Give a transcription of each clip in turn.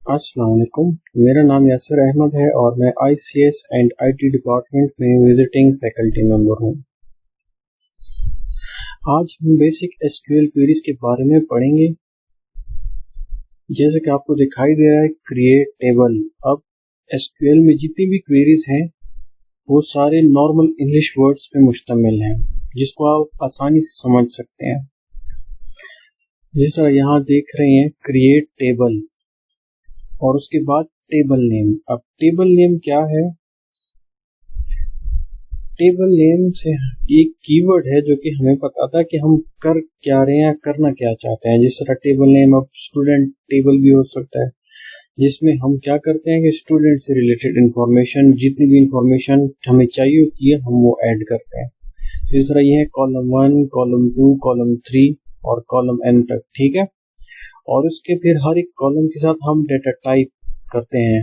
अस्सलाम वालेकुम। मेरा नाम यासिर अहमद है और मैं ICS एंड IT डिपार्टमेंट में विजिटिंग फैकल्टी मेंबर हूँ। आज हम बेसिक SQL क्वेरीज के बारे में पढ़ेंगे। जैसे कि आपको दिखाई दे रहा है क्रिएट टेबल। अब SQL में जितनी भी क्वेरीज हैं वो सारे नॉर्मल इंग्लिश वर्ड्स पे मुश्तमिल हैं, जिसको आप आसानी से समझ सकते हैं। जिस तरह यहाँ देख रहे हैं क्रिएट टेबल और उसके बाद टेबल नेम। अब टेबल नेम क्या है? टेबल नेम से एक कीवर्ड है जो कि हमें बताता है कि हम कर क्या रहे हैं या करना क्या चाहते हैं। जिस तरह टेबल नेम अब स्टूडेंट टेबल भी हो सकता है, जिसमें हम क्या करते हैं कि स्टूडेंट से रिलेटेड इंफॉर्मेशन, जितनी भी इंफॉर्मेशन हमें चाहिए होती है हम वो ऐड करते हैं। जिस तरह ये है कॉलम 1, कॉलम 2, कॉलम 3 और कॉलम n तक, ठीक है। और उसके फिर हर एक कॉलम के साथ हम डेटा टाइप करते हैं,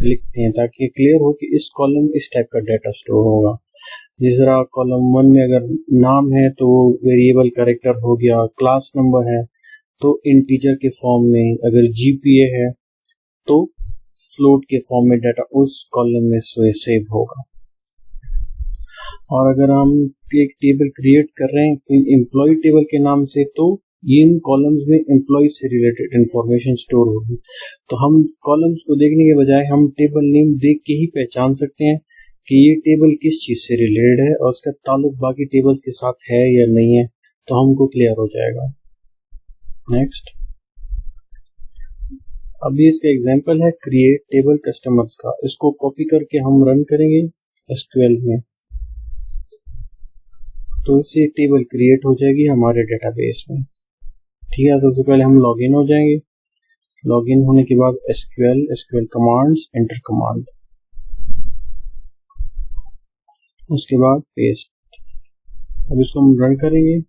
लिखते हैं, ताकि क्लियर हो कि इस कॉलम में इस टाइप का डेटा स्टोर होगा। जिस तरह कॉलम 1 में अगर नाम है तो वेरिएबल कैरेक्टर हो गया, क्लास नंबर है तो इंटीजर के फॉर्म में, अगर GPA है तो फ्लोट के फॉर्म में डेटा उस कॉलम में सेव होगा। और अगर हम एक टेबल क्रिएट कर रहे हैं एम्प्लॉय टेबल के नाम से, तो ये इन कॉलम्स में एम्प्लॉय से रिलेटेड इंफॉर्मेशन स्टोर होगी। तो हम कॉलम्स को देखने के बजाय हम टेबल नेम देख के ही पहचान सकते हैं कि ये टेबल किस चीज से रिलेटेड है और उसका ताल्लुक बाकी टेबल्स के साथ है या नहीं है, तो हमको क्लियर हो जाएगा। नेक्स्ट, अभी इसका एग्जांपल है क्रिएट टेबल कस्टमर्स का। इसको कॉपी करके हम रन करेंगे SQL में, तो इससे टेबल क्रिएट हो जाएगी हमारे डेटाबेस में। ठीक है, सबसे पहले हम लॉगिन हो जाएंगे। लॉगिन होने के बाद SQL कमांड्स, एंटर कमांड, उसके बाद पेस्ट। अब इसको हम रन करेंगे।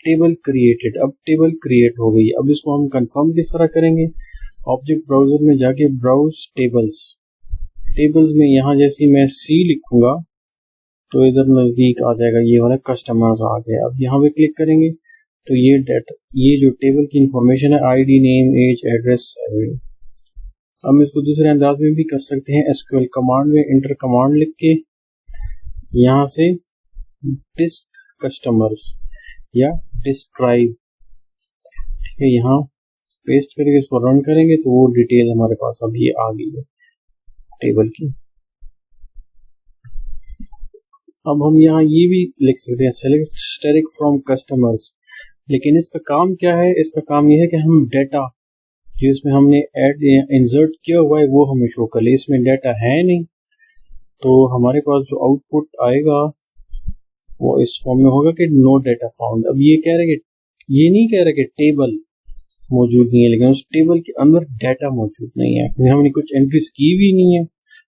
टेबल क्रिएटेड, अब टेबल क्रिएट हो गई। अब इसको हम कंफर्म किस तरह करेंगे? ऑब्जेक्ट ब्राउजर में जाके ब्राउज टेबल्स, टेबल्स में यहाँ जैसे मैं C लिखूंगा तो इधर नजदीक आ जाएगा, ये वाला कस्टमर्स आ गया। अब यहाँ पे क्लिक करेंगे तो ये जो टेबल की इंफॉर्मेशन है, ID, नेम, एज, एड्रेस, हम इसको दूसरे अंदाज में भी कर सकते हैं। SQL कमांड में एंटर कमांड लिख के यहाँ से डिस्क कस्टमर्स या डिस्क्राइब, यहाँ पेस्ट करके इसको रन करेंगे तो वो डिटेल हमारे पास अब ये आ गई है टेबल की। अब हम यहाँ ये भी लिख सकते हैं सेलेक्ट स्टैटिक फ्रॉम कस्टमर्स, लेकिन इसका काम क्या है? इसका काम ये है कि हम डेटा जो इसमें हमने ऐड इंसर्ट किया हुआ है वो हमें शो कर ले। इसमें डेटा है नहीं, तो हमारे पास जो आउटपुट आएगा वो इस फॉर्म में होगा कि नो डेटा फाउंड। अब ये कह रहे कि, ये नहीं कह रहे कि टेबल मौजूद नहीं है, लेकिन उस टेबल के अंदर डेटा मौजूद नहीं है क्योंकि हमने कुछ एंट्रीज की भी नहीं है,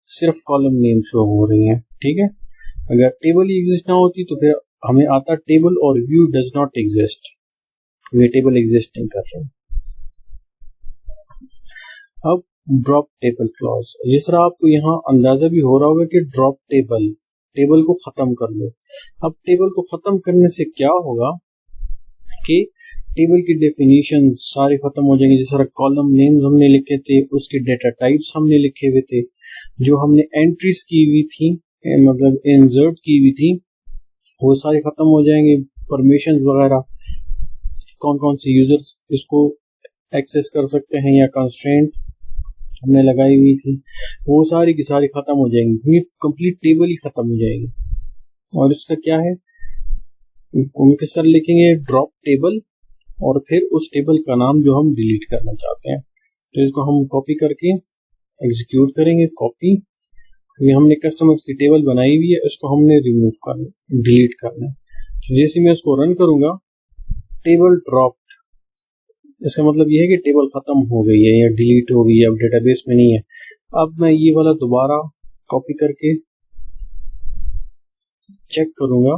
सिर्फ कॉलम नेम शो हो रही है। ठीक है, अगर टेबल ही एग्जिस्ट ना होती तो फिर हमें आता टेबल और व्यू डज नॉट एग्जिस्ट, ये टेबल एग्जिस्ट नहीं कर रहे। अब ड्रॉप टेबल क्लॉज, जिस तरह आपको यहाँ अंदाजा भी हो रहा होगा कि ड्रॉप टेबल को खत्म कर लो। अब टेबल को खत्म करने से क्या होगा कि टेबल की डेफिनेशन सारे खत्म हो जाएंगे। जिस तरह कॉलम नेम्स हमने लिखे थे, उसके डेटा टाइप्स हमने लिखे हुए थे, जो हमने एंट्रीज की हुई थी, मतलब इंसर्ट की हुई थी, वो सारे खत्म हो जाएंगे। परमिशंस वगैरह, कौन कौन से यूजर्स इसको एक्सेस कर सकते हैं या कंस्ट्रेंट हमने लगाई हुई थी, वो सारी की सारी खत्म हो जाएंगी क्योंकि कंप्लीट टेबल ही खत्म हो जाएगी। और इसका क्या है, किस तरह लिखेंगे? ड्रॉप टेबल और फिर उस टेबल का नाम जो हम डिलीट करना चाहते हैं। तो इसको हम कॉपी करके एग्जीक्यूट करेंगे। कॉपी, क्योंकि हमने कस्टमर्स की टेबल बनाई हुई है, इसको हमने रिमूव करना, डिलीट करना है। तो जैसे मैं इसको रन करूंगा, टेबल ड्रॉप्ड, इसका मतलब यह है कि टेबल खत्म हो गई है या डिलीट हो गई है, अब डेटाबेस में नहीं है। अब मैं ये वाला दोबारा कॉपी करके चेक करूंगा,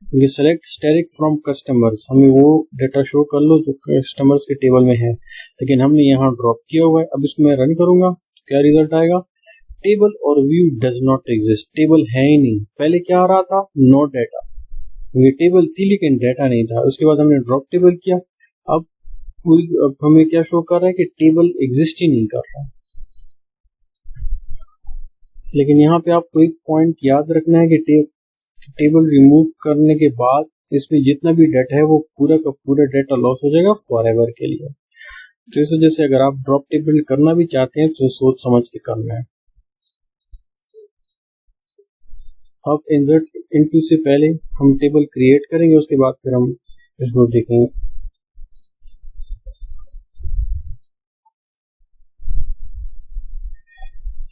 क्योंकि सेलेक्ट स्टैटिक फ्रॉम कस्टमर्स, हमें वो डेटा शो कर लो जो कस्टमर्स के टेबल में है, लेकिन हमने यहाँ ड्रॉप किया हुआ है। अब इसको मैं रन करूंगा तो क्या रिजल्ट आएगा? टेबल और view does not exist, table है ही नहीं। पहले क्या आ रहा था? नो डेटा, ये टेबल थी लेकिन डेटा नहीं था। उसके बाद हमने ड्रॉप टेबल किया, अब पूरी अब हमें क्या शो कर रहा है कि टेबल एग्जिस्ट ही नहीं कर रहा। लेकिन यहाँ पे आपको एक पॉइंट याद रखना है कि टेबल रिमूव करने के बाद इसमें जितना भी डाटा है वो पूरा का पूरा डाटा लॉस हो जाएगा फॉरएवर के लिए। तो इस वजह से अगर आप ड्रॉप टेबल करना भी चाहते हैं तो सोच समझ के करना है। अब इंसर्ट इनटू से पहले हम टेबल क्रिएट करेंगे, उसके बाद फिर हम इसको देखेंगे।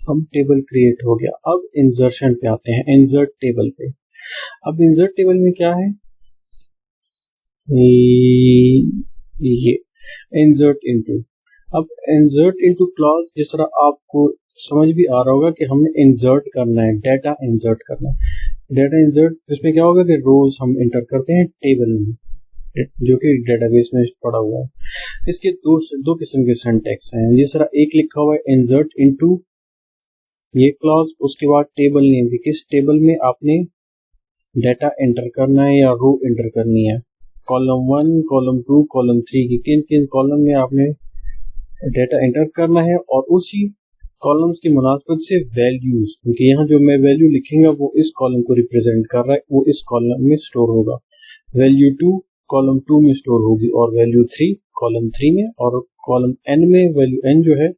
अब टेबल क्रिएट हो गया। अब इंसर्शन पे आते हैं, इंसर्ट टेबल पे। अब इंसर्ट टेबल में क्या है, ये इंसर्ट इनटू। अब इंसर्ट इनटू क्लॉज जिस तरह आपको समझ भी आ रहा होगा कि हमने इंसर्ट करना है, डाटा इंसर्ट करना है। डाटा इंसर्ट इसमें क्या होगा कि रोज हम इंटर करते हैं टेबल में, जो कि डेटाबेस में पड़ा हुआ है। इसके दो किस्म के सिंटैक्स हैं। जिस तरह एक लिखा हुआ है इंसर्ट इनटू ये क्लॉज, उसके बाद टेबल नेम की किस टेबल में आपने डाटा एंटर करना है या रो एंटर करनी है, कॉलम 1, कॉलम 2, कॉलम 3 की किन किन कॉलम में आपने डाटा एंटर करना है, और उसी कॉलम्स की मुनासबत से वैल्यूज, क्योंकि यहाँ जो मैं वैल्यू लिखूंगा वो इस कॉलम को रिप्रेजेंट कर रहा है, वो इस कॉलम में स्टोर होगा। वैल्यू 2 कॉलम 2 में स्टोर होगी और वैल्यू 3 कॉलम 3 में, और कॉलम n में वैल्यू n जो है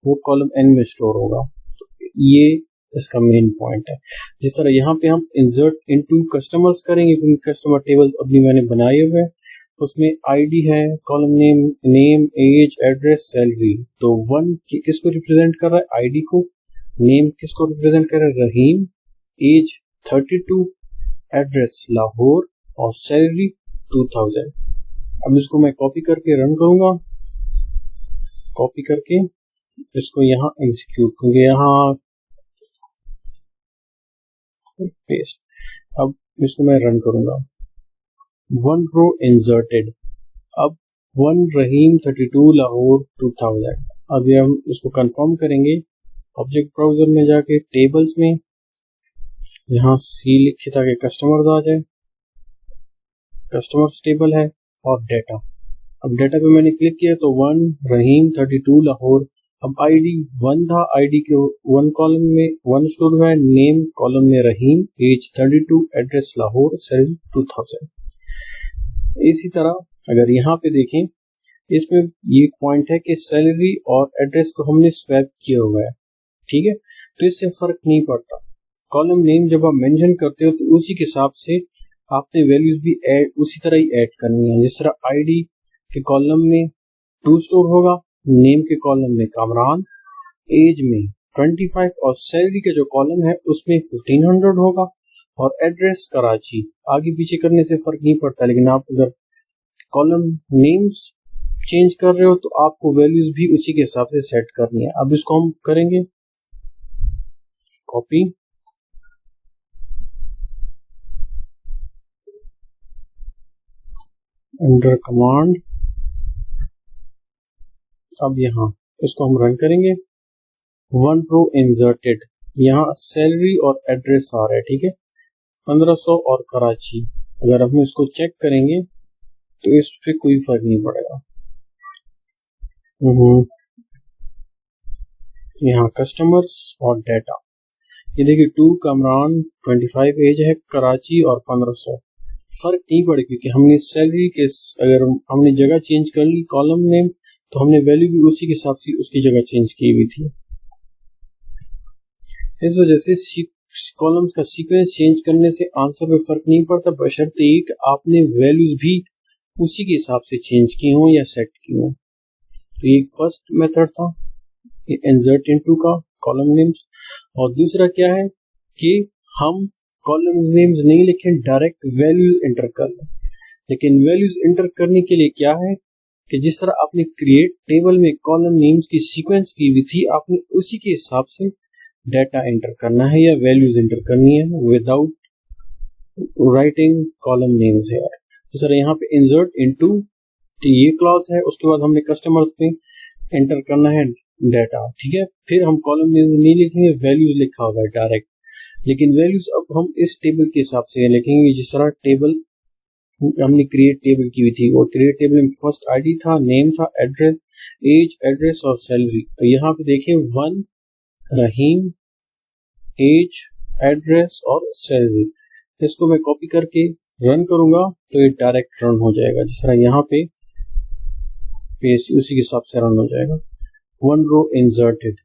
वो कॉलम n में स्टोर होगा। तो ये इसका मेन पॉइंट है। जिस तरह यहाँ पे हम इंसर्ट इनटू कस्टमर्स करेंगे, क्योंकि कस्टमर टेबल अपनी मैंने बनाए हुए हैं, उसमें आईडी है, column name, age, address, salary. तो 1 किसको रिप्रेजेंट कर रहा है, आईडी को। नेम किसको रिप्रेजेंट कर रहा है, रहीम। एज 32, एड्रेस लाहौर, और सैलरी 2000। अब इसको मैं कॉपी करके रन करूंगा, कॉपी करके इसको यहाँ एग्जीक्यूट, क्योंकि यहाँ पेस्ट। अब इसको मैं रन करूंगा। 1 रो इंसर्टेड। अब 1 रहीम 32 लाहौर 2000। अब ये हम इसको कंफर्म करेंगे ऑब्जेक्ट ब्राउजर में जाके टेबल्स में, यहाँ सी लिखे ताकि कस्टमर्स आ जाए, कस्टमर्स टेबल है, और डाटा। अब डाटा पे मैंने क्लिक किया तो 1 रहीम 32 लाहौर। अब आईडी 1 था, आईडी के 1 कॉलम में 1 स्टोर हुआ है, नेम कॉलम में रहीम, एज 32, एड्रेस लाहौर, सैलरी 2000। इसी तरह अगर यहाँ पे देखें, इसमें ये पॉइंट है कि सैलरी और एड्रेस को हमने स्वैप किया हुआ है, ठीक है, तो इससे फर्क नहीं पड़ता। कॉलम नेम जब आप मेंशन करते हो तो उसी के हिसाब से आपने वैल्यूज भी उसी तरह ही ऐड करनी है। जिस तरह आईडी के कॉलम में 2 स्टोर होगा, नेम के कॉलम में कामरान, एज में 25, और सैलरी का जो कॉलम है उसमें 1500 होगा, और एड्रेस कराची। आगे पीछे करने से फर्क नहीं पड़ता, लेकिन आप अगर कॉलम नेम्स चेंज कर रहे हो तो आपको वैल्यूज भी उसी के हिसाब से सेट करनी है। अब इसको हम करेंगे कॉपी, अंडर कमांड। अब यहाँ इसको हम रन करेंगे। 1 रो इंसर्टेड, यहाँ सैलरी और एड्रेस आ रहा है, ठीक है, 1500 और कराची। अगर हम इसको चेक करेंगे तो इस पे कोई फर्क नहीं पड़ेगा। यहाँ कस्टमर्स और डाटा, ये देखिए 2 कामरान, 25 एज है, कराची, और 1500। फर्क नहीं पड़े क्योंकि हमने सैलरी के अगर हमने जगह चेंज कर ली कॉलम नेम, तो हमने वैल्यू भी उसी के हिसाब से उसकी जगह चेंज की हुई थी। इस वजह से कॉलम्स का सीक्वेंस चेंज करने से आंसर पे फर्क नहीं पड़ता, बशर्ते एक आपने वैल्यूज भी उसी के हिसाब से चेंज की हो या सेट की हो। तो ये फर्स्ट मेथड था इंसर्ट इनटू का कॉलम नेम्स। और दूसरा क्या है कि हम कॉलम नेम्स नहीं लिखें, डायरेक्ट वैल्यूज एंटर कर लें। लेकिन वैल्यूज एंटर करने के लिए क्या है कि जिस तरह आपने क्रिएट टेबल में कॉलम नेम्स की सीक्वेंस की हुई थी, आपने उसी के हिसाब से डाटा एंटर करना है या वैल्यूज एंटर करनी है विदाउट राइटिंग कॉलम नेम्स है। जिस तरह यहाँ पे इंसर्ट इनटू ये क्लॉज है, उसके बाद हमने कस्टमर्स पे एंटर करना है डाटा, ठीक है, फिर हम कॉलम नेम नहीं लिखेंगे, वैल्यूज लिखा होगा डायरेक्ट। लेकिन वैल्यूज अब हम इस टेबल के हिसाब से लिखेंगे, जिस तरह टेबल हमने क्रिएट टेबल की हुई थी, और क्रिएट टेबल में फर्स्ट आईडी था, नेम था, एड्रेस, एज, एड्रेस और सैलरी। तो यहाँ पे देखिए 1 रहीम, एज, एड्रेस और सैलरी। इसको मैं कॉपी करके रन करूंगा तो ये डायरेक्ट रन हो जाएगा, जिस तरह यहाँ पे पेस्ट उसी के हिसाब से रन हो जाएगा। 1 रो इंसर्टेड।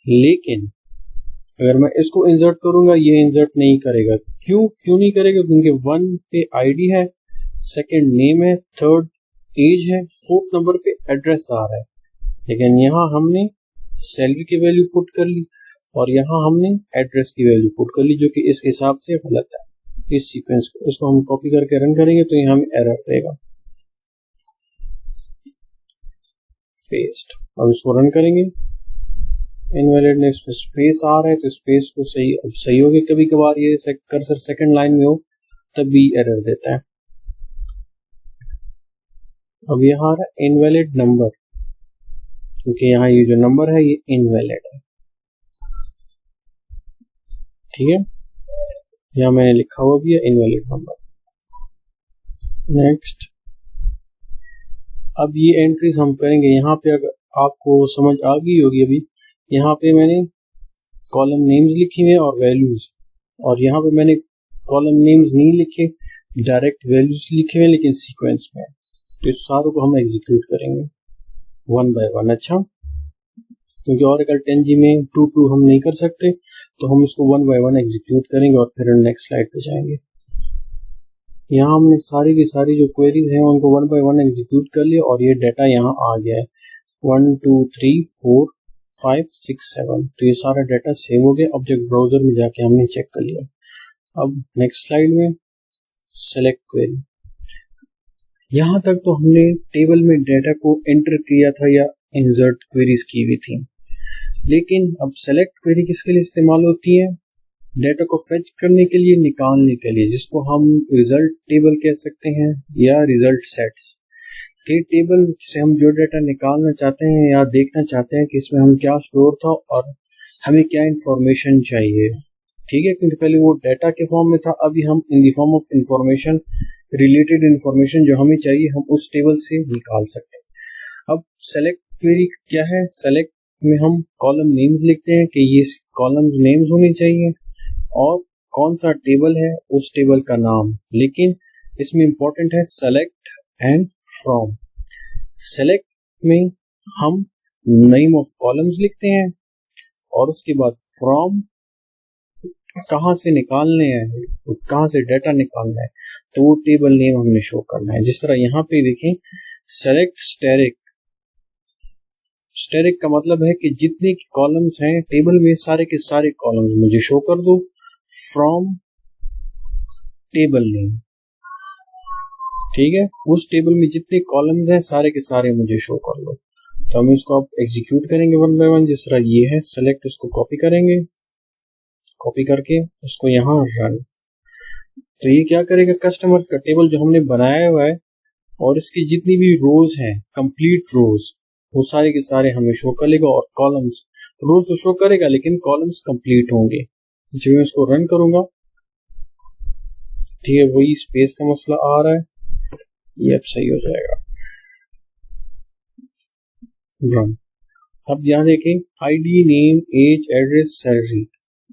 लेकिन अगर मैं इसको इंसर्ट करूंगा ये इंसर्ट नहीं करेगा। क्यों नहीं करेगा? क्योंकि 1 पे आईडी है, सेकंड नेम है, थर्ड एज है, फोर्थ नंबर पे एड्रेस आ रहा है। लेकिन यहाँ हमने सैलरी की वैल्यू पुट कर ली और यहाँ हमने एड्रेस की वैल्यू पुट कर ली, जो कि इस हिसाब से गलत है। इस सीक्वेंस को इसको हम कॉपी करके रन करेंगे तो यहाँ हमें एरर देगा। पेस्ट। अब इसको रन करेंगे, इनवैलिडनेस में स्पेस आ रहा है तो स्पेस को सही हो गया। कभी कभार ये कर्सर सेकंड लाइन में हो तब भी एरर देता है। अब यहाँ आ रहा है इनवैलिड नंबर, क्योंकि यहाँ ये जो नंबर है ये इनवैलिड है। ठीक है, यहाँ मैंने लिखा हुआ भी है इनवैलिड नंबर। नेक्स्ट, अब ये एंट्रीज हम करेंगे। यहाँ पे अगर आपको समझ आ गई होगी, अभी यहाँ पे मैंने कॉलम नेम्स लिखी हुए और वैल्यूज, और यहाँ पे मैंने कॉलम नेम्स नहीं लिखे, डायरेक्ट वैल्यूज लिखे हुए लेकिन सीक्वेंस में। तो इस सारों को हम एग्जीक्यूट करेंगे 1 बाय 1। अच्छा, क्योंकि Oracle 10G में 2 हम नहीं कर सकते तो हम इसको 1 बाय 1 एग्जीक्यूट करेंगे और फिर नेक्स्ट स्लाइड पे जाएंगे। यहाँ हमने सारी की सारी जो क्वेरीज हैं उनको 1 बाय 1 एग्जीक्यूट कर लिया और ये डाटा यहाँ आ गया है 1 2 3 4 5 6 7। तो ये सारा डाटा सेव हो गया। ऑब्जेक्ट ब्राउजर में जाके हमने चेक कर लिया। अब नेक्स्ट स्लाइड में सेलेक्ट क्वेरी। यहाँ तक तो हमने टेबल में डाटा को एंटर किया था या इंसर्ट क्वेरीज की हुई थी, लेकिन अब सेलेक्ट क्वेरी किसके लिए इस्तेमाल होती है? डाटा को फेच करने के लिए, निकालने के लिए, जिसको हम रिजल्ट टेबल कह सकते हैं या रिजल्ट सेट्स के टेबल से हम जो डाटा निकालना चाहते हैं या देखना चाहते हैं कि इसमें हम क्या स्टोर था और हमें क्या इंफॉर्मेशन चाहिए। ठीक है, क्योंकि पहले वो डाटा के फॉर्म में था, अभी हम in the form of information, related information जो हमें चाहिए हम उस टेबल से निकाल सकते हैं। अब सेलेक्ट क्वेरी क्या है? सेलेक्ट में हम कॉलम नेम्स लिखते हैं कि ये कॉलम नेम्स होने चाहिए और कौन सा टेबल है उस टेबल का नाम, लेकिन इसमें इंपॉर्टेंट है सेलेक्ट एंड फ्रॉम। सेलेक्ट में हम नेम ऑफ कॉलम्स लिखते हैं और उसके बाद फ्रॉम कहाँ से निकालने हैं, कहाँ से डाटा निकालना है, तो वो टेबल नेम हमने शो करना है। जिस तरह यहाँ पे देखें, सेलेक्ट स्टेरिक। स्टेरिक का मतलब है कि जितने कॉलम्स हैं टेबल में सारे के सारे कॉलम्स मुझे शो कर दो फ्रॉम टेबल नेम। ठीक है, उस टेबल में जितने कॉलम्स हैं सारे के सारे मुझे शो कर लो। तो हम इसको अब एग्जीक्यूट करेंगे 1 बाय 1। जिस तरह ये है सेलेक्ट, इसको कॉपी करेंगे, कॉपी करके उसको यहाँ रन। तो ये क्या करेगा? कस्टमर्स का टेबल जो हमने बनाया हुआ है और इसकी जितनी भी रोज हैं, कंप्लीट रोज, वो सारे के सारे हमें शो कर लेगा और कॉलम्स, रोज तो शो करेगा लेकिन कॉलम्स कंप्लीट होंगे। जब मैं इसको रन करूंगा, ठीक है, वही स्पेस का मसला आ रहा है, ये अब सही हो जाएगा। रन। अब यहाँ देखें, ID, name, age, address, salary,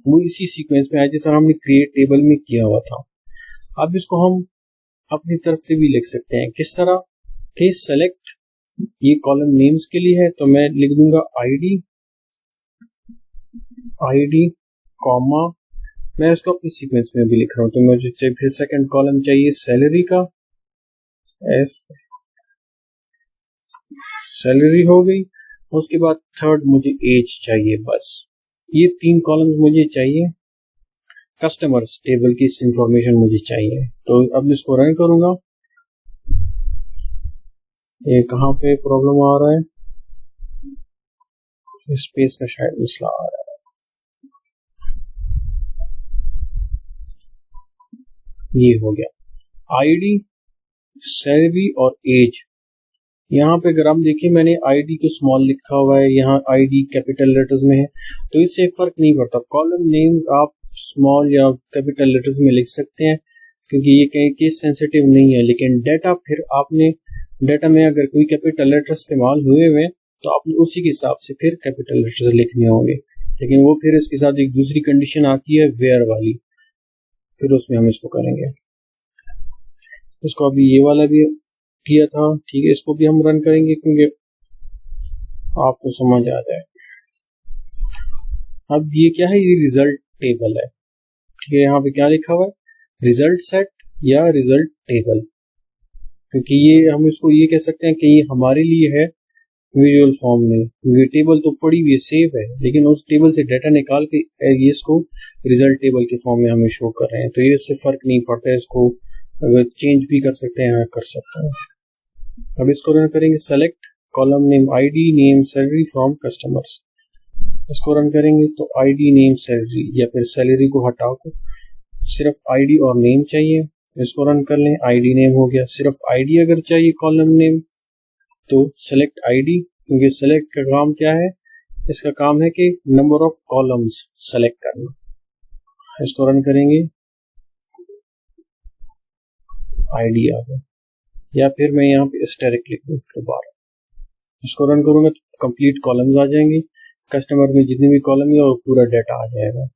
वो इसी सीक्वेंस में है जिस तरह हमने क्रिएट टेबल में किया हुआ था। अब इसको हम अपनी तरफ से भी लिख सकते हैं। किस तरह के? सेलेक्ट, ये कॉलम नेम्स के लिए है तो मैं लिख दूंगा आईडी कॉमा, मैं इसको अपनी सीक्वेंस में भी लिख रहा हूँ तो मुझे फिर सेकंड कॉलम चाहिए सैलरी का, एफ सैलरी हो गई। उसके बाद थर्ड मुझे एज चाहिए। बस ये 3 कॉलम मुझे चाहिए, कस्टमर्स टेबल की इंफॉर्मेशन मुझे चाहिए। तो अब इसको रन करूंगा। ये कहाँ पे प्रॉब्लम आ रहा है? स्पेस का शायद मसला आ रहा है। ये हो गया आईडी, सैलरी और एज। यहाँ पे अगर हम देखें, मैंने आईडी को स्मॉल लिखा हुआ है, यहाँ आईडी कैपिटल लेटर्स में है, तो इससे फर्क नहीं पड़ता। कॉलम नेम्स आप स्मॉल या कैपिटल लेटर्स में लिख सकते हैं, क्योंकि ये कहीं केस सेंसिटिव नहीं है। लेकिन डाटा, फिर आपने डाटा में अगर कोई कैपिटल लेटर इस्तेमाल हुए हुए तो आपने उसी के हिसाब से फिर कैपिटल लेटर्स लिखने होंगे। लेकिन वो फिर इसके साथ एक दूसरी कंडीशन आती है वेयर वाली, फिर उसमें हम इसको करेंगे। इसको अभी ये वाला भी किया था, ठीक है, इसको भी हम रन करेंगे क्योंकि आपको समझ आ जाए। अब ये क्या है, ये रिजल्ट टेबल है, ठीक है। यहाँ पे क्या लिखा हुआ है, रिजल्ट सेट या रिजल्ट टेबल, क्योंकि ये हम इसको ये कह सकते हैं कि ये हमारे लिए है विजुअल फॉर्म में। ये टेबल तो पड़ी हुई सेव है, लेकिन उस टेबल से डाटा निकाल के ये इसको रिजल्ट टेबल के फॉर्म में हमें शो कर रहे हैं, तो ये इससे फर्क नहीं पड़ता है। इसको अगर चेंज भी कर सकते हैं, कर सकते हैं। अब इसको रन करेंगे, select column name ID name salary from customers. इसको रन करेंगे तो आईडी नेम सैलरी, या फिर सैलरी को हटा कर सिर्फ आईडी और नेम चाहिए। इसको रन कर लें, आईडी नेम हो गया। सिर्फ आईडी अगर चाहिए कॉलम नेम तो सेलेक्ट आईडी, क्योंकि सेलेक्ट का काम क्या है, इसका काम है कि नंबर ऑफ कॉलम्स सेलेक्ट करना। इसको रन करेंगे, आईडी आ गया, या फिर मैं यहाँ पे स्टेरिक लिख दूँ दोबारा। इसको रन करूंगा तो कंप्लीट कॉलम्स आ जाएंगे, कस्टमर में जितनी भी कॉलम है और पूरा डाटा आ जाएगा।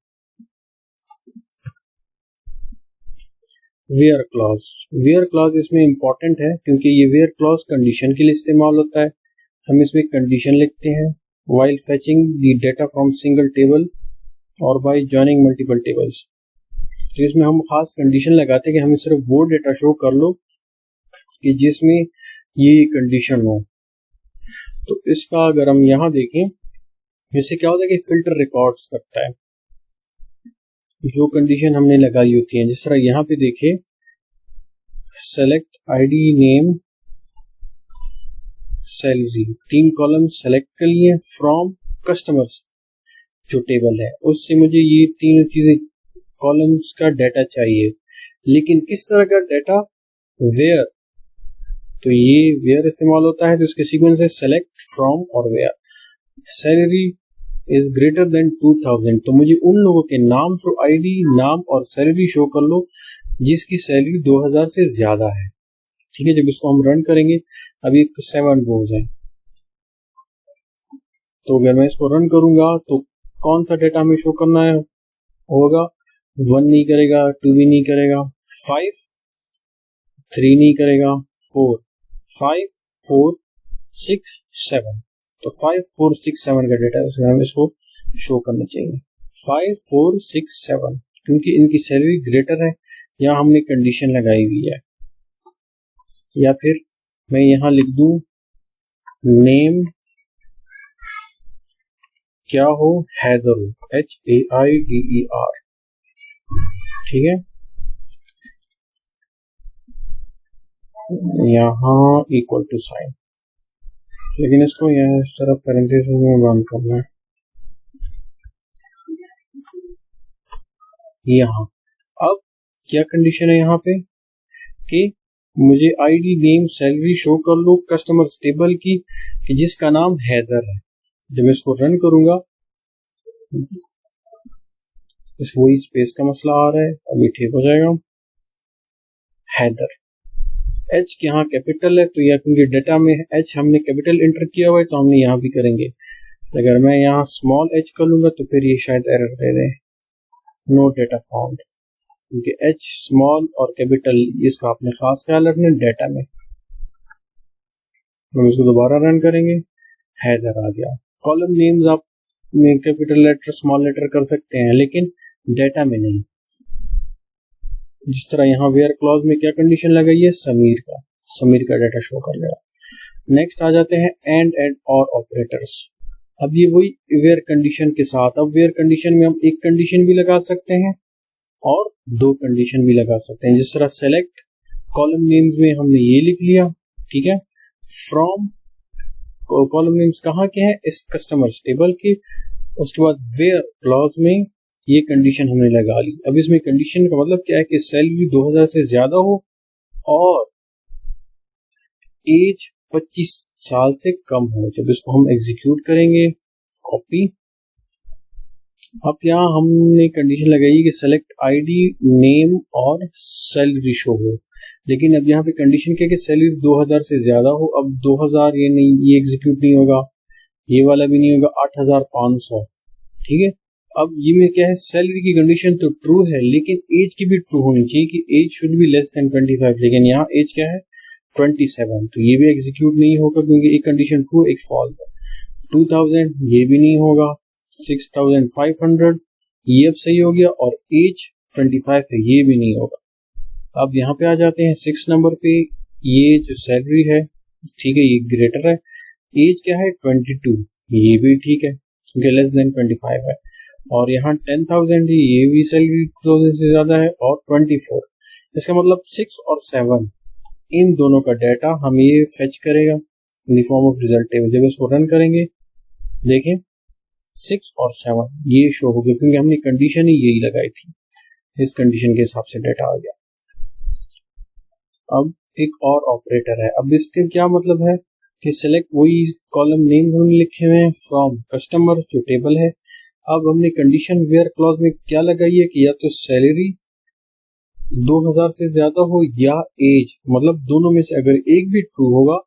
वेयर क्लॉज, वेयर क्लॉज इसमें इंपॉर्टेंट है क्योंकि ये वेयर क्लॉज कंडीशन के लिए इस्तेमाल होता है। हम इसमें कंडीशन लिखते हैं, while fetching the data from single table और बाय जॉइनिंग मल्टीपल टेबल्स। तो इसमें हम खास कंडीशन लगाते हैं कि हमें सिर्फ वो डाटा शो कर लो कि जिसमें ये कंडीशन हो। तो इसका अगर हम यहाँ देखें, इससे क्या होता है कि फिल्टर रिकॉर्ड्स करता है जो कंडीशन हमने लगाई होती है। जिस तरह यहाँ पे देखे, select ID name salary, 3 column select कर लिए फ्रॉम कस्टमर्स जो टेबल है, उससे मुझे ये तीनों चीजें कॉलम्स का डाटा चाहिए। लेकिन किस तरह का डाटा, वेयर, तो ये वेयर इस्तेमाल होता है तो इसके सीक्वेंस है सेलेक्ट फ्रॉम और where. Salary is greater than 2000, तो मुझे उन लोगों के नाम शो, आईडी नाम और सैलरी शो कर लो जिसकी सैलरी 2000 से ज्यादा है, ठीक है। जब इसको हम रन करेंगे, अभी 7 रोज है, तो अगर मैं इसको रन करूंगा तो कौन सा डेटा हमें शो करना है होगा, 1 नहीं करेगा, 2 भी नहीं करेगा, 5, 3 नहीं करेगा, 4, 5, 4, 6, 7, तो 5, 4, 6, 7 का डेटा हमें इसको शो करना चाहिए। 5, 4, 6, 7, क्योंकि इनकी सैलरी ग्रेटर है, यहाँ हमने कंडीशन लगाई हुई है। या फिर मैं यहाँ लिख दूं नेम क्या हो, हैदर हो, HAIDER, ठीक है। यहाँ इक्वल टू साइन, लेकिन इसको यहाँ इस तरह पैरेंथेसिस में बंद करना है। यहाँ अब क्या कंडीशन है यहाँ पे कि मुझे आईडी नेम सैलरी शो कर लो कस्टमर्स टेबल की कि जिसका नाम हैदर है। जब मैं इसको रन करूंगा, इस वही स्पेस का मसला आ रहा है, अभी ठीक हो जाएगा। हैदर, एच के यहाँ कैपिटल है, तो यह क्योंकि डाटा में एच हमने कैपिटल एंटर किया हुआ है तो हमने यहाँ भी करेंगे। अगर मैं यहाँ स्मॉल एच कर लूंगा तो फिर ये शायद एरर दे दे, नो डेटा फाउंड, क्योंकि एच स्मॉल और कैपिटल इसका आपने खास ख्याल रखना डाटा में। हम इसको दोबारा रन करेंगे, हैदर आ गया। कॉलम नेम्स आप में कैपिटल लेटर स्मॉल लेटर कर सकते हैं, लेकिन डाटा में नहीं। जिस तरह यहाँ वेयर क्लॉज में क्या कंडीशन लगाई है, समीर का डाटा शो कर लेगा। नेक्स्ट आ जाते हैं एंड और ऑपरेटर्स। अब ये वही वेयर कंडीशन के साथ, अब वेयर कंडीशन में हम एक कंडीशन भी लगा सकते हैं और 2 कंडीशन भी लगा सकते हैं। जिस तरह सेलेक्ट कॉलम नेम्स में हमने ये लिख लिया, ठीक है, फ्रॉम कॉलम नेम्स कहाँ के हैं, इस कस्टमर्स टेबल के। उसके बाद वेयर क्लॉज में ये कंडीशन हमने लगा ली। अब इसमें कंडीशन का मतलब क्या है कि सैलरी 2000 से ज्यादा हो और एज 25 साल से कम हो। जब इसको हम एग्जीक्यूट करेंगे, कॉपी, अब यहाँ हमने कंडीशन लगाई कि सेलेक्ट आईडी नेम और सैलरी शो हो, लेकिन अब यहाँ पे कंडीशन क्या है कि सैलरी 2000 से ज्यादा हो। अब 2000 ये नहीं, ये एग्जीक्यूट नहीं होगा, ये वाला भी नहीं होगा, 8500। ठीक है, अब ये में क्या है, सैलरी की कंडीशन तो ट्रू है लेकिन एज की भी ट्रू होनी चाहिए कि age should be less than 25, लेकिन यहाँ एज क्या है 27, तो ये भी एग्जीक्यूट नहीं होगा क्योंकि एक कंडीशन ट्रू एक फॉल्स है। 2000 ये भी नहीं होगा, 6500 ये अब सही हो गया, और एज 25 है ये भी नहीं होगा। अब यहाँ पे आ जाते हैं 6 नंबर पे, ये जो सैलरी है ठीक है ये ग्रेटर है, एज क्या है 22 ये भी ठीक है क्योंकि लेस देन 25 है, और यहाँ 10,000 ये भी सैलरी 2000 से ज्यादा है, और 24। इसका मतलब 6 और 7 इन दोनों का डाटा हम ये फेच करेगा in the form of result table. जब इसको रन करेंगे देखें 6 और 7 ये शो हो गया क्योंकि हमने कंडीशन ही यही लगाई थी, इस कंडीशन के हिसाब से डाटा आ गया। अब एक और ऑपरेटर है, अब इसके क्या मतलब है कि सिलेक्ट वही कॉलम नेम हमने लिखे हुए हैं फ्रॉम कस्टमर जो टेबल है। अब हमने कंडीशन वेयर क्लॉज में क्या लगाई है कि या तो सैलरी 2000 से ज्यादा हो या एज, मतलब दोनों में से अगर एक भी ट्रू होगा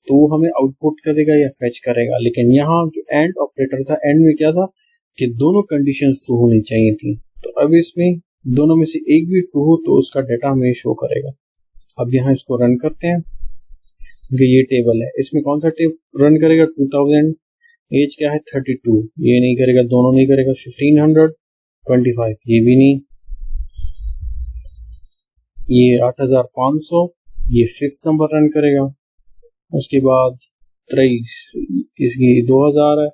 तो वो हमें आउटपुट करेगा या फेच करेगा। लेकिन यहाँ जो एंड ऑपरेटर था, एंड में क्या था कि दोनों कंडीशन ट्रू होनी चाहिए थी, तो अब इसमें दोनों में से एक भी ट्रू हो तो उसका डाटा हमें शो करेगा। अब यहाँ इसको रन करते हैं, ये टेबल है, इसमें कौन सा टेबल रन करेगा 2000, एज क्या है 32 ये नहीं करेगा, दोनों नहीं करेगा, 1500 25 ये भी नहीं, ये 8500 ये 5th नंबर रन करेगा, उसके बाद 23 इसकी 2000 है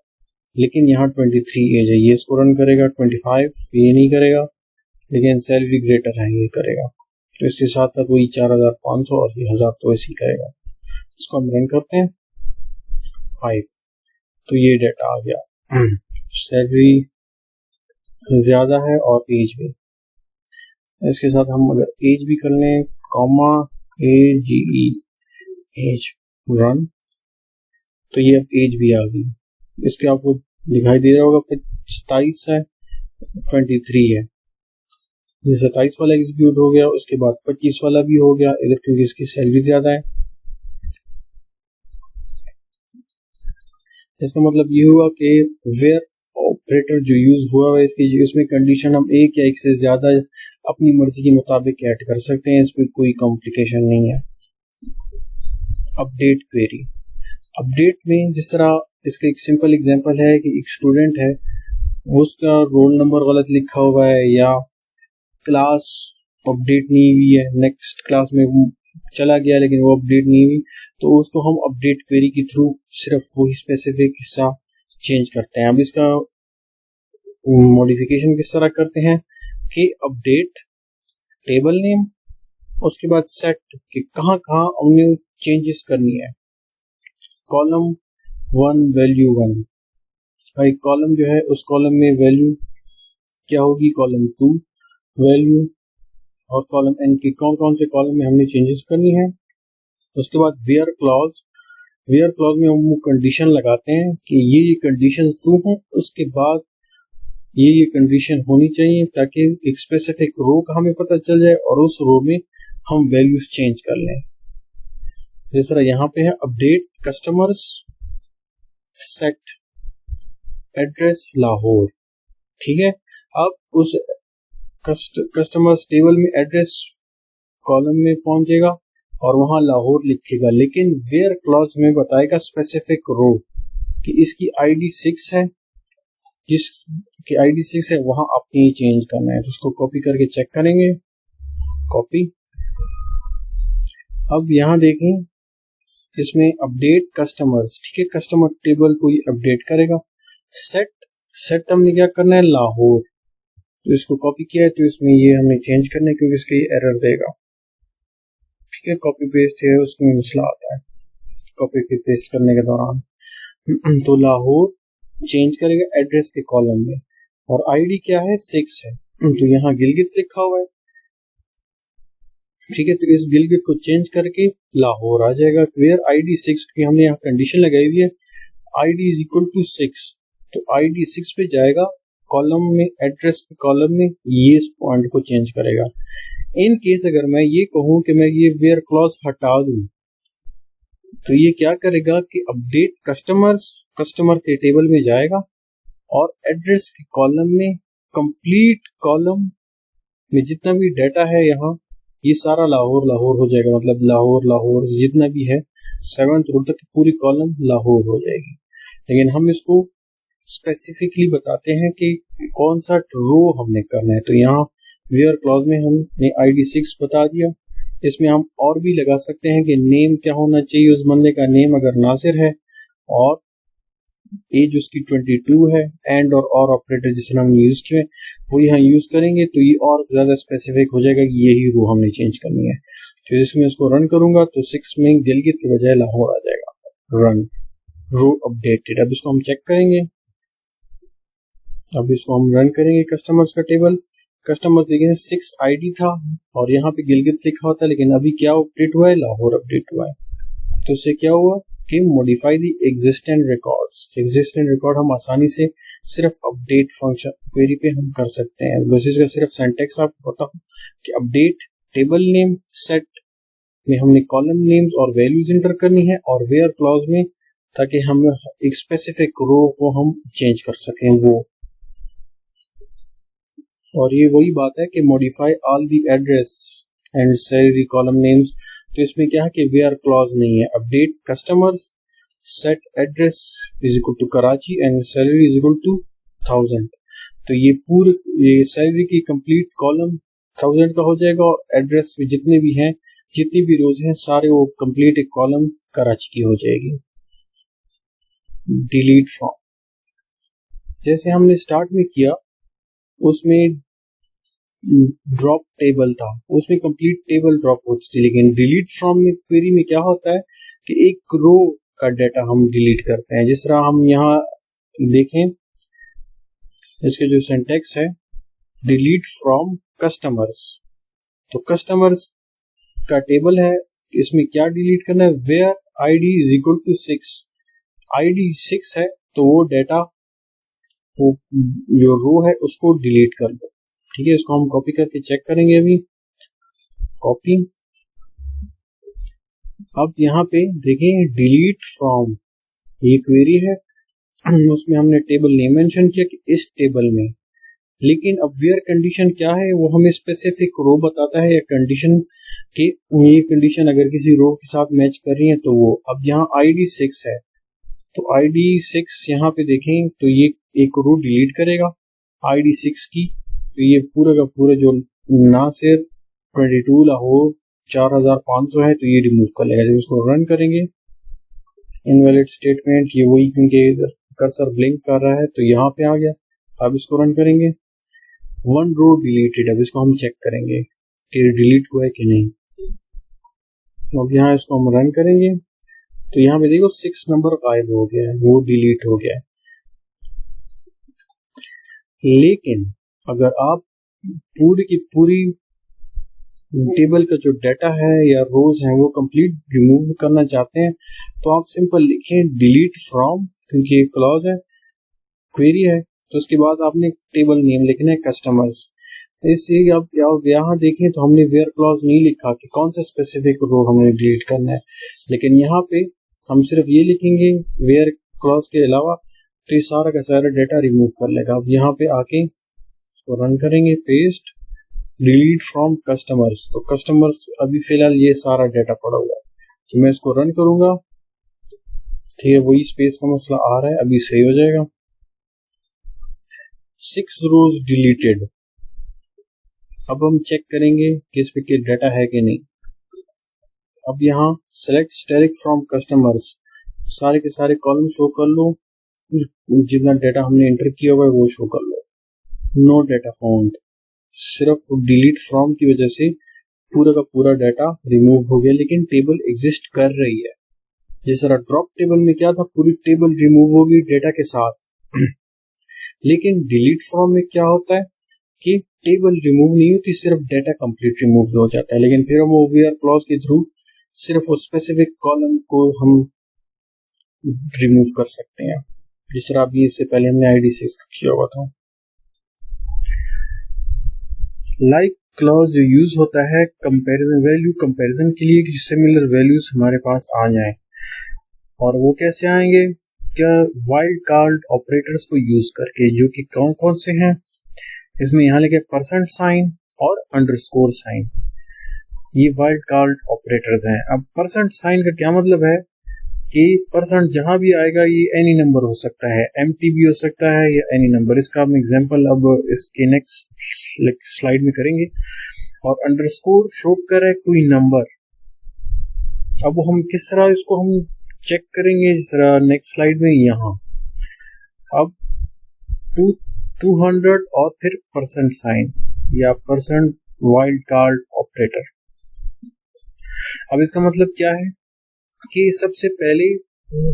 लेकिन यहाँ 23 एज है, ये इसको रन करेगा, 25 ये नहीं करेगा लेकिन सैलरी ग्रेटर है ये करेगा, तो इसके साथ साथ वही 4500 और ये 1000 तो ऐसे ही करेगा। इसको हम रन करते हैं 5, तो ये डाटा आ गया, सैलरी ज्यादा है और एज भी। इसके साथ हम अगर एज भी कर लें कॉमा AGE एज रन, तो ये अब एज भी आ गई, इसके आपको दिखाई दे रहा होगा 27 है 23 है, ये 27 वाला एग्जीक्यूट हो गया, उसके बाद 25 वाला भी हो गया इधर क्योंकि इसकी सैलरी ज्यादा है। इसका मतलब ये हुआ कि वेयर ऑपरेटर जो यूज हुआ है इसकी इसमें कंडीशन हम एक या एक से ज्यादा अपनी मर्जी के मुताबिक ऐड कर सकते हैं, इसमें कोई कॉम्प्लिकेशन नहीं है। अपडेट क्वेरी, अपडेट में जिस तरह इसका एक सिंपल एग्जांपल है कि एक स्टूडेंट है उसका रोल नंबर गलत लिखा हुआ है या क्लास अपडेट नहीं हुई है, नेक्स्ट क्लास में चला गया लेकिन वो अपडेट नहीं हुई, तो उसको हम अपडेट क्वेरी के थ्रू सिर्फ वही स्पेसिफिक हिस्सा चेंज करते हैं। अब इसका मॉडिफिकेशन किस तरह करते हैं कि अपडेट टेबल नेम, उसके बाद सेट कि कहाँ कहाँ हमने चेंजेस करनी है, कॉलम 1 वैल्यू 1, भाई कॉलम जो है उस कॉलम में वैल्यू क्या होगी, कॉलम 2 वैल्यू, और कॉलम n के कौन कौन से कॉलम में हमने चेंजेस करनी है। उसके बाद वेयर क्लॉज, वेयर क्लॉज में हम कंडीशन लगाते हैं कि ये कंडीशन ट्रू है, उसके बाद ये कंडीशन होनी चाहिए ताकि एक स्पेसिफिक रो का हमें पता चल जाए और उस रो में हम वैल्यूज चेंज कर लें। जिस तरह यहाँ पे है update customers set address Lahore, ठीक है। अब उस कस्टमर्स टेबल में एड्रेस कॉलम में पहुंचेगा और वहां लाहौर लिखेगा, लेकिन वेयर क्लॉज में बताएगा स्पेसिफिक रो कि इसकी आईडी 6 है, जिसकी आईडी 6 है वहां अपनी चेंज करना है, तो उसको कॉपी करके चेक करेंगे, कॉपी। अब यहाँ देखें इसमें अपडेट कस्टमर्स, ठीक है, कस्टमर टेबल को ये अपडेट करेगा। सेट हमने क्या करना है लाहौर, तो इसको कॉपी किया है तो इसमें ये हमने चेंज करना है क्योंकि इसके ये एरर देगा, ठीक है। कॉपी पेस्ट है उसमें मसला आता है कॉपी पेस्ट करने के दौरान। तो लाहौर चेंज करेगा एड्रेस के कॉलम में, और आईडी क्या है 6 है, तो यहाँ गिलगित लिखा हुआ है, ठीक है। तो इस गिलगित को चेंज करके लाहौर आ जाएगा। वेयर आईडी 6 की हमने यहाँ कंडीशन लगाई हुई है, आईडी इज इक्वल टू 6, तो आईडी 6 पे जाएगा कॉलम में, एड्रेस के कॉलम में ये इस पॉइंट को चेंज करेगा। इन केस अगर मैं ये कहूँ कि मैं ये वेयर क्लॉज हटा दूं, तो ये क्या करेगा कि अपडेट कस्टमर के टेबल में जाएगा और एड्रेस के कॉलम में, कंप्लीट कॉलम में जितना भी डाटा है यहाँ, ये सारा लाहौर हो जाएगा। मतलब लाहौर जितना भी है 7th रो तक पूरी कॉलम लाहौर हो जाएगी। लेकिन हम इसको स्पेसिफिकली बताते हैं कि कौन सा रो हमने करना है। तो यहाँ वेयर क्लॉज में हमने ID6 बता दिया। इसमें हम और भी लगा सकते हैं कि नेम क्या होना चाहिए उस बंदे का। नेम अगर नासिर है और एज उसकी 22 है, एंड और ऑपरेटर जिस तरह हमने यूज किए वो यहाँ यूज करेंगे, तो ये और ज्यादा स्पेसिफिक हो जाएगा कि यही रो हमने चेंज करनी है। तो जिसमें इसको रन करूंगा तो 6 में गिलगित के बजाय लाहौर आ जाएगा। रन रो अपडेटेड। अब इसको हम चेक करेंगे। अब इसको हम रन करेंगे कस्टमर्स का टेबल। कस्टमर देखेंगे 6 ID था और यहाँ पे गिलगित लिखा होता है, लेकिन अभी क्या अपडेट हुआ है, लाहौर अपडेट हुआ है। तो इससे क्या हुआ कि modify the existent records. Existent record हम आसानी से सिर्फ अपडेट फंक्शन क्वेरी पे हम कर सकते हैं। बस इसका सिर्फ सिंटैक्स आपको बताऊं कि अपडेट टेबल नेम सेट में हमने कॉलम नेम्स और वैल्यूज इंटर करनी है, और वेयर क्लॉज में ताकि हम एक स्पेसिफिक रो को हम चेंज कर सकें वो। और ये वही बात है कि modify all the address and salary column names. तो इसमें क्या है कि वेयर क्लॉज नहीं है। Update customers set address is equal to Karachi and salary is equal to 1000। तो ये सैलरी की कंप्लीट कॉलम 1000 का हो जाएगा, और एड्रेस में जितने भी हैं, जितनी भी रोज हैं, सारे वो कंप्लीट एक कॉलम कराची की हो जाएगी। डिलीट फ्रॉम, जैसे हमने स्टार्ट में किया उसमें ड्रॉप टेबल था, उसमें कंप्लीट टेबल ड्रॉप होती थी। लेकिन डिलीट फ्रॉम में क्वेरी में क्या होता है कि एक रो का डाटा हम डिलीट करते हैं। जिस तरह हम यहाँ देखें, इसके जो सिंटैक्स है, डिलीट फ्रॉम कस्टमर्स। तो कस्टमर्स का टेबल है, इसमें क्या डिलीट करना है, where ID is equal to 6। ID 6 है तो वो डाटा, वो जो रो है उसको डिलीट कर दो। ठीक है, इसको हम कॉपी करके चेक करेंगे। अभी कॉपी। अब यहाँ पे देखें डिलीट फ्रॉम, ये क्वेरी है, उसमें हमने टेबल नेम मेंशन किया कि इस टेबल में। लेकिन अब वेयर कंडीशन क्या है, वो हमें स्पेसिफिक रो बताता है या कंडीशन कि ये कंडीशन अगर किसी रो के साथ मैच कर रही है तो वो। अब यहाँ ID 6 है, तो ID 6 यहाँ पे देखें तो ये एक रो डिलीट करेगा ID 6 की। तो ये पूरा का पूरा जो नासिर 22 लाहौर 4500 है, तो ये रिमूव कर लेगा। जब इसको रन करेंगे, इनवैलिड स्टेटमेंट, ये वही, क्योंकि कर्सर ब्लिंक कर रहा है तो यहाँ पे आ गया। अब इसको रन करेंगे, 1 रो डिलीटेड। अब इसको हम चेक करेंगे कि डिलीट हुआ है कि नहीं। अब यहाँ इसको हम रन करेंगे तो यहाँ पे देखो 6 नंबर गायब हो गया है, वो डिलीट हो गया है। लेकिन अगर आप पूरी की पूरी टेबल का जो डाटा है या रोज है वो कंप्लीट रिमूव करना चाहते हैं, तो आप सिंपल लिखें डिलीट फ्रॉम, क्योंकि एक क्लॉज है, क्वेरी है, तो उसके बाद आपने टेबल नेम लिखना है कस्टमर्स। इससे आप यहाँ देखें तो हमने वेयर क्लॉज नहीं लिखा कि कौन सा स्पेसिफिक रो हमने डिलीट करना है, लेकिन यहाँ पे हम सिर्फ ये लिखेंगे वेयर क्लॉज के अलावा, तो ये सारा का सारा डाटा रिमूव कर लेगा। अब यहाँ पे आके इसको रन करेंगे, पेस्ट डिलीट फ्रॉम कस्टमर्स। तो कस्टमर्स अभी फिलहाल ये सारा डाटा पड़ा हुआ है, तो मैं इसको रन करूंगा। ठीक है, वही स्पेस का मसला आ रहा है, अभी सही हो जाएगा। 6 रोज डिलीटेड। अब हम चेक करेंगे कि इस पे डाटा है कि नहीं। अब यहाँ सेलेक्ट स्टैटिक फ्रॉम कस्टमर्स, सारे के सारे कॉलम शो कर लो, जितना डाटा हमने एंटर किया हुआ है वो शो कर लो। नो डाटा फाउंड, सिर्फ डिलीट फ्रॉम की वजह से पूरा का पूरा डाटा रिमूव हो गया, लेकिन टेबल एग्जिस्ट कर रही है। जिस तरह ड्रॉप टेबल में क्या था, पूरी टेबल रिमूव हो गई डाटा के साथ। लेकिन डिलीट फ्रॉम में क्या होता है कि टेबल रिमूव नहीं होती, सिर्फ डाटा कंप्लीट रिमूव हो जाता है। लेकिन फिर हम वेयर क्लॉज के थ्रू सिर्फ वो स्पेसिफिक कॉलम को हम रिमूव कर सकते हैं, जिस तरह अभी इससे पहले हमने ID 6 किया हुआ था। लाइक क्लॉज जो यूज होता है कंपैरिजन वैल्यू कंपैरिजन के लिए कि सिमिलर वैल्यूज हमारे पास आ जाएं, और वो कैसे आएंगे, क्या वाइल्ड कार्ड ऑपरेटर्स को यूज करके, जो कि कौन कौन से हैं, इसमें यहाँ लिखे परसेंट साइन और अंडरस्कोर साइन, ये वाइल्ड कार्ड ऑपरेटर्स हैं। अब परसेंट साइन का क्या मतलब है कि परसेंट जहां भी आएगा ये एनी नंबर हो सकता है, एम्प्टी भी हो सकता है या एनी नंबर। इसका हम एग्जांपल अब इसके नेक्स्ट स्लाइड में करेंगे। और अंडरस्कोर शो करे कोई नंबर। अब हम किस तरह इसको हम चेक करेंगे, जिस तरह नेक्स्ट स्लाइड में यहाँ। अब 200 और फिर परसेंट साइन या परसेंट वाइल्ड कार्ड ऑपरेटर। अब इसका मतलब क्या है कि सबसे पहले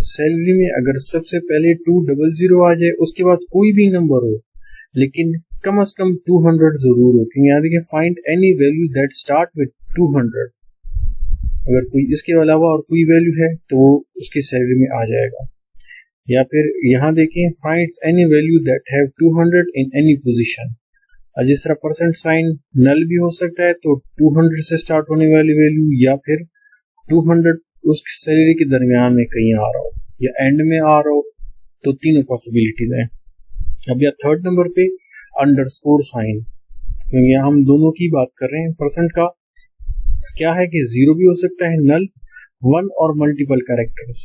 सैलरी में अगर सबसे पहले 200 आ जाए, उसके बाद कोई भी नंबर हो, लेकिन कम से कम 200 जरूर हो। क्योंकि यहाँ देखिए find any value that start with 200, अगर कोई इसके अलावा और कोई वैल्यू है तो वो उसकी सैलरी में आ जाएगा। या फिर यहाँ देखें find any value that have 200 in any position. जिस तरह परसेंट साइन नल भी हो सकता है, तो 200 से स्टार्ट होने वाली वैल्यू या फिर 200 उसकी सैलरी के दरमियान में कहीं आ रहा हो या एंड में आ रहा हो, तो तीनों पॉसिबिलिटीज हैं। अब या थर्ड नंबर पे अंडरस्कोर साइन, क्योंकि हम दोनों की बात कर रहे हैं। परसेंट का क्या है कि 0 भी हो सकता है, नल 1 और मल्टीपल कैरेक्टर्स,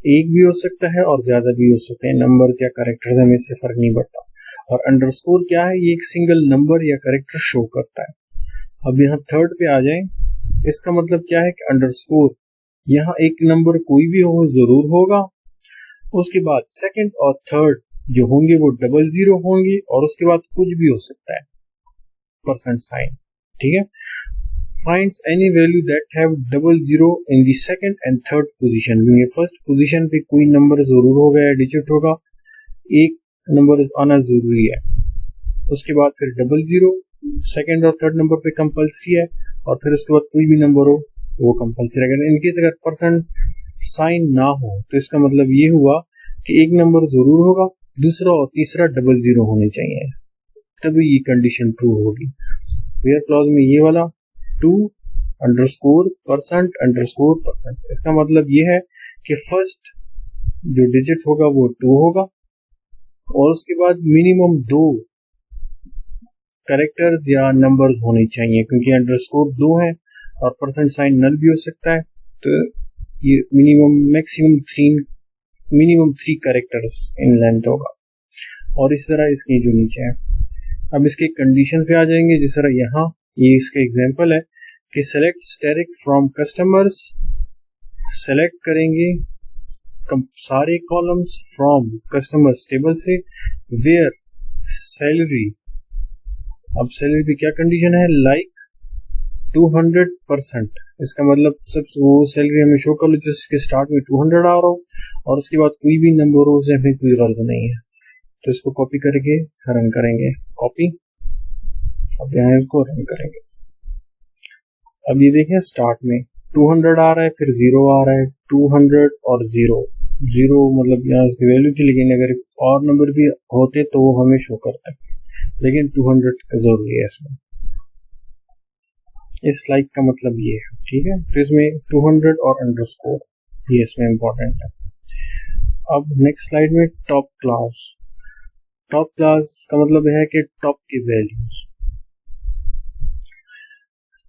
एक भी हो सकता है और ज्यादा भी हो सकते हैं नंबर या कैरेक्टर्स, हमें इससे फर्क नहीं पड़ता। और अंडरस्कोर क्या है, ये एक सिंगल नंबर या कैरेक्टर शो करता है। अब यहाँ थर्ड पे आ जाएं, इसका मतलब क्या है कि अंडरस्कोर यहाँ एक नंबर कोई भी हो जरूर होगा, उसके बाद सेकंड और थर्ड जो होंगे वो 00 होंगे, और उसके बाद कुछ भी हो सकता है परसेंट साइन। ठीक है। Finds any value that have 00 in the second and third position. First position पे कोई नंबर जरूर होगा या डिजिट होगा, एक नंबर आना जरूरी है। उसके बाद फिर 00 सेकंड और थर्ड नंबर पे कंपल्सरी है, और फिर उसके बाद कोई भी नंबर हो वो कंपल्सरी है। इनकेस अगर परसेंट साइन ना हो तो इसका मतलब ये हुआ कि एक नंबर जरूर होगा, दूसरा और तीसरा 00 होने चाहिए, तभी ये कंडीशन ट्रू होगी। वेयर क्लॉज में ये वाला 2 अंडरस्कोर परसेंट अंडरस्कोर परसेंट, इसका मतलब ये है कि फर्स्ट जो डिजिट होगा वो 2 होगा, और उसके बाद मिनिमम 2 कैरेक्टर्स या नंबर्स होने चाहिए, क्योंकि अंडरस्कोर 2 है और परसेंट साइन नल भी हो सकता है, तो ये मिनिमम 3 कैरेक्टर्स इन लेंथ होगा। और इस तरह इसके जो नीचे है। अब इसके कंडीशन पे आ जाएंगे, जिस तरह यहाँ ये इसका एग्जांपल है कि select steric from customers, select करेंगे सारे कॉलम्स फ्रॉम कस्टमर्स टेबल से, वेयर सैलरी। अब सैलरी पे क्या कंडीशन है, लाइक 200%, इसका मतलब सब वो सैलरी हमें शो कर लो जिसके स्टार्ट में 200 आ रहा हो, और उसके बाद कोई भी नंबर हो, उसे हमें कोई गर्ज नहीं है। तो इसको कॉपी करके रन करेंगे, कॉपी, अब यहाँ इसको रन करेंगे। अब ये देखें स्टार्ट में 200 आ रहा है, फिर 0 आ रहा है, 200 और 0 मतलब यहाँ इसकी वैल्यू थी, लेकिन अगर और नंबर भी होते तो वो हमें शो करता है, लेकिन 200 जरूरी है इसमें। इस लाइक का मतलब ये है। ठीक है, तो इसमें 200 और अंडरस्कोर ये इसमें इंपॉर्टेंट है। अब नेक्स्ट स्लाइड में टॉप क्लास। टॉप क्लास का मतलब है कि टॉप की वैल्यूज।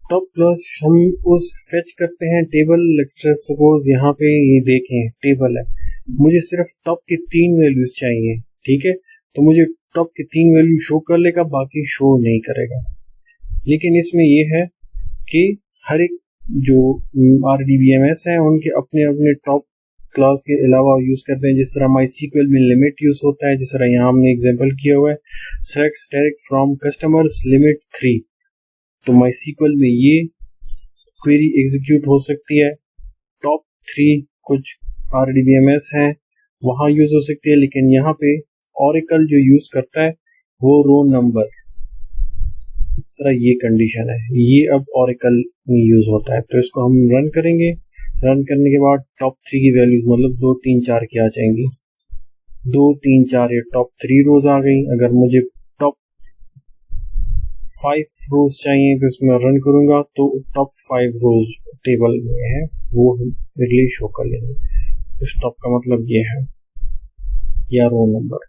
टॉप क्लास हम उस फेच करते हैं टेबल, लेक्चर सपोज यहाँ पे ये देखें टेबल है, मुझे सिर्फ टॉप की 3 वैल्यूज चाहिए। ठीक है, तो मुझे टॉप की 3 वैल्यू शो कर लेगा, बाकी शो नहीं करेगा। लेकिन इसमें ये है कि हर एक जो RDBMS है उनके अपने अपने टॉप क्लास के अलावा यूज करते हैं। जिस तरह MySQL में लिमिट यूज होता है, जिस तरह यहाँ हमने एग्जांपल किया हुआ है, select static from customers limit 3, तो MySQL में ये क्वेरी एग्जीक्यूट हो सकती है। टॉप 3 कुछ RDBMS है वहां यूज हो सकती है, लेकिन यहाँ पे Oracle जो यूज करता है वो रो नंबर, इस तरह ये कंडीशन है, ये अब Oracle में यूज होता है। तो इसको हम रन करेंगे, रन करने के बाद टॉप 3 की वैल्यूज मतलब 2 3 4 की आ जाएंगी, 2 3 4 ये टॉप 3 रोज आ गई। अगर मुझे टॉप 5 रोज चाहिए तो इसमें रन करूंगा तो टॉप 5 रोज टेबल में है वो मेरे लिए शो कर लेंगे। इस टॉप का मतलब ये है या रो नंबर।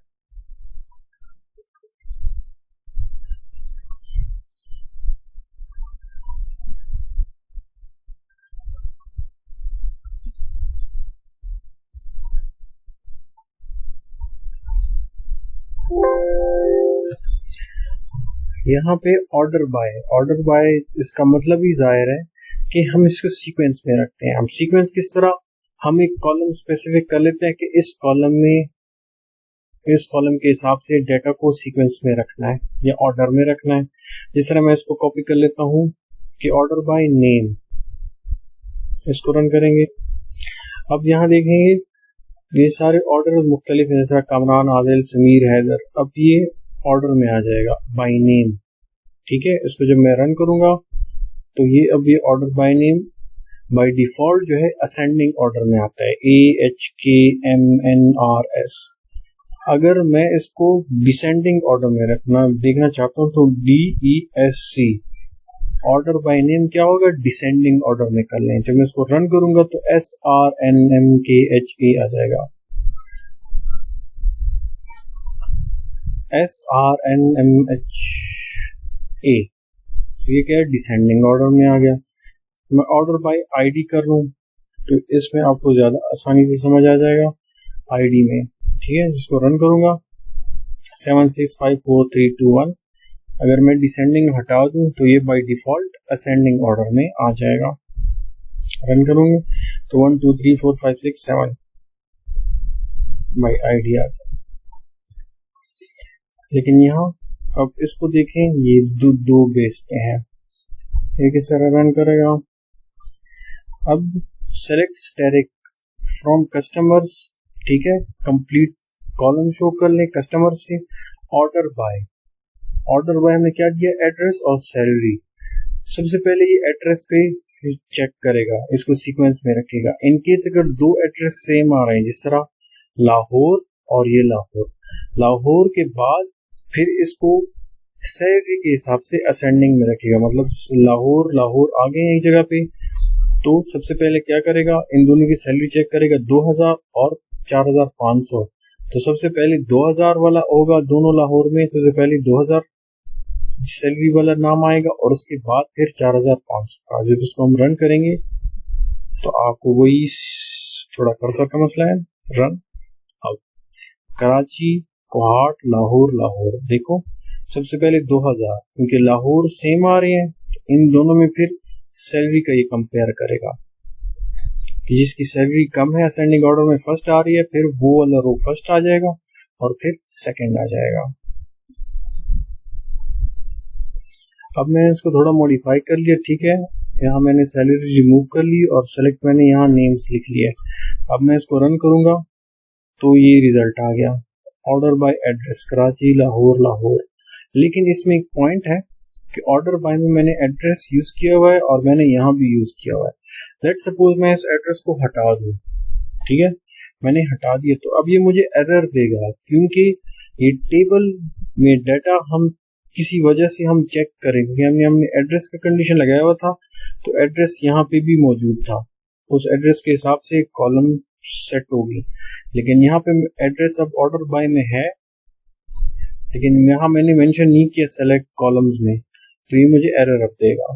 यहाँ पे ऑर्डर बाय इसका मतलब ही जाहिर है कि हम इसको सीक्वेंस में रखते हैं। हम सीक्वेंस किस तरह, हम एक कॉलम स्पेसिफिक कर लेते हैं कि इस कॉलम के हिसाब से डेटा को सीक्वेंस में रखना है या ऑर्डर में रखना है। जिस तरह मैं इसको कॉपी कर लेता हूँ कि ऑर्डर बाय नेम, इसको रन करेंगे। अब यहाँ देखेंगे ये सारे ऑर्डर मुख्तलिफ है, जैसा कामरान, आदिल, समीर, हैदर। अब ये ऑर्डर में आ जाएगा बाय नेम, ठीक है। इसको जब मैं रन करूंगा तो ये अब ये order by name by default जो है असेंडिंग ऑर्डर में आता है, AHKMNRS। अगर मैं इसको डिसेंडिंग ऑर्डर में रखना देखना चाहता हूँ तो DESC। ऑर्डर बाय नेम क्या होगा, डिसेंडिंग ऑर्डर में कर लें। जब मैं इसको रन करूंगा तो SRNMKHA आ जाएगा, SRNMHA। ये क्या है, डिसेंडिंग ऑर्डर में आ गया। मैं ऑर्डर बाय ID कर लूँ तो इसमें आपको ज्यादा आसानी से समझ आ जाएगा ID में, ठीक है। जिसको रन करूंगा 7654321। अगर मैं डिसेंडिंग हटा दूं तो ये बाय डिफॉल्ट असेंडिंग ऑर्डर में आ जाएगा। रन करूंगा तो 1 2 3 4 5 6 7 बाय ID आ गया। लेकिन यहाँ अब इसको देखें, ये दो बेस पे है, एक इस तरह रन करेगा। अब सेलेक्ट स्टैटिक फ्रॉम कस्टमर्स, ठीक है, कंप्लीट कॉलम शो कर ले कस्टमर से। ऑर्डर बाय में क्या दिया, एड्रेस और सैलरी। सबसे पहले ये एड्रेस पे चेक करेगा, इसको सीक्वेंस में रखेगा। इनकेस अगर दो एड्रेस सेम आ रहे हैं, जिस तरह लाहौर और ये लाहौर के बाद फिर इसको सैलरी के हिसाब से असेंडिंग में रखेगा। मतलब लाहौर आ गए हैं एक जगह पे, तो सबसे पहले क्या करेगा, इन दोनों की सैलरी चेक करेगा, 2000 और 4500। तो सबसे पहले 2000 वाला होगा दोनों लाहौर में, सबसे पहले 2000 सैलरी वाला नाम आएगा और उसके बाद फिर 4500 का। जब इसको हम रन करेंगे तो आपको वही थोड़ा कर्सर का मसला है, रन। अब कराची, कोहाट, लाहौर देखो सबसे पहले 2000, क्योंकि लाहौर सेम आ रहे हैं तो इन दोनों में फिर सैलरी का ये कंपेयर करेगा कि जिसकी सैलरी कम है असेंडिंग ऑर्डर में फर्स्ट आ रही है, फिर वो वाला रो फर्स्ट आ जाएगा और फिर सेकंड आ जाएगा। अब मैंने इसको थोड़ा मॉडिफाई कर लिया, ठीक है। यहाँ मैंने सैलरी रिमूव कर ली और सेलेक्ट मैंने यहाँ नेम्स लिख लिए। अब मैं इसको रन करूंगा तो ये रिजल्ट आ गया, order by address Karachi, Lahore. लेकिन इसमें एक पॉइंट है कि ऑर्डर बाय में मैंने एड्रेस यूज किया हुआ है और मैंने यहाँ भी यूज किया हुआ है। लेट सपोज मैं इस एड्रेस को हटा दूं, ठीक है, मैंने हटा दिया तो अब ये मुझे एरर देगा, क्योंकि ये टेबल में डाटा हम किसी वजह से हम चेक करें, क्योंकि हमने एड्रेस का कंडीशन लगाया हुआ था तो एड्रेस यहाँ पे भी मौजूद था, उस एड्रेस के हिसाब से कॉलम सेट होगी। लेकिन यहाँ पे एड्रेस अब ऑर्डर बाय में है, लेकिन यहाँ मैंने मेंशन नहीं किया सेलेक्ट कॉलम्स में, तो ये मुझे एरर अब देगा।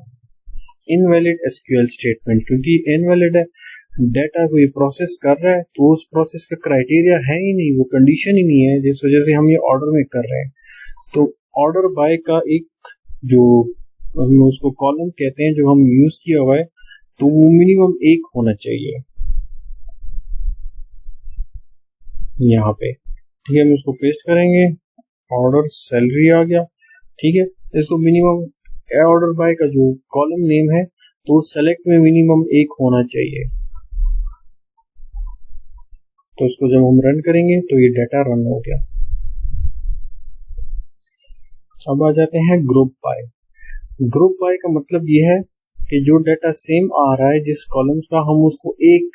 इनवैलिड एसक्यूएल स्टेटमेंट, क्योंकि इनवैलिड है, डाटा को ये प्रोसेस कर रहा है तो उस प्रोसेस का क्राइटेरिया है ही नहीं, वो कंडीशन ही नहीं है, जिस वजह से हम ये ऑर्डर में कर रहे हैं। तो ऑर्डर बाय का एक जो हम उसको कॉलम कहते हैं जो हम यूज किया हुआ है, तो वो मिनिमम 1 होना चाहिए यहाँ पे, ठीक है। हम उसको पेस्ट करेंगे, ऑर्डर सैलरी आ गया, ठीक है। इसको मिनिमम ऑर्डर बाय का जो कॉलम नेम है तो सेलेक्ट में मिनिमम 1 होना चाहिए। तो इसको जब हम रन करेंगे तो ये डाटा रन हो गया। अब आ जाते हैं ग्रुप बाय। ग्रुप बाय का मतलब ये है कि जो डाटा सेम आ रहा है जिस कॉलम्स का, हम उसको एक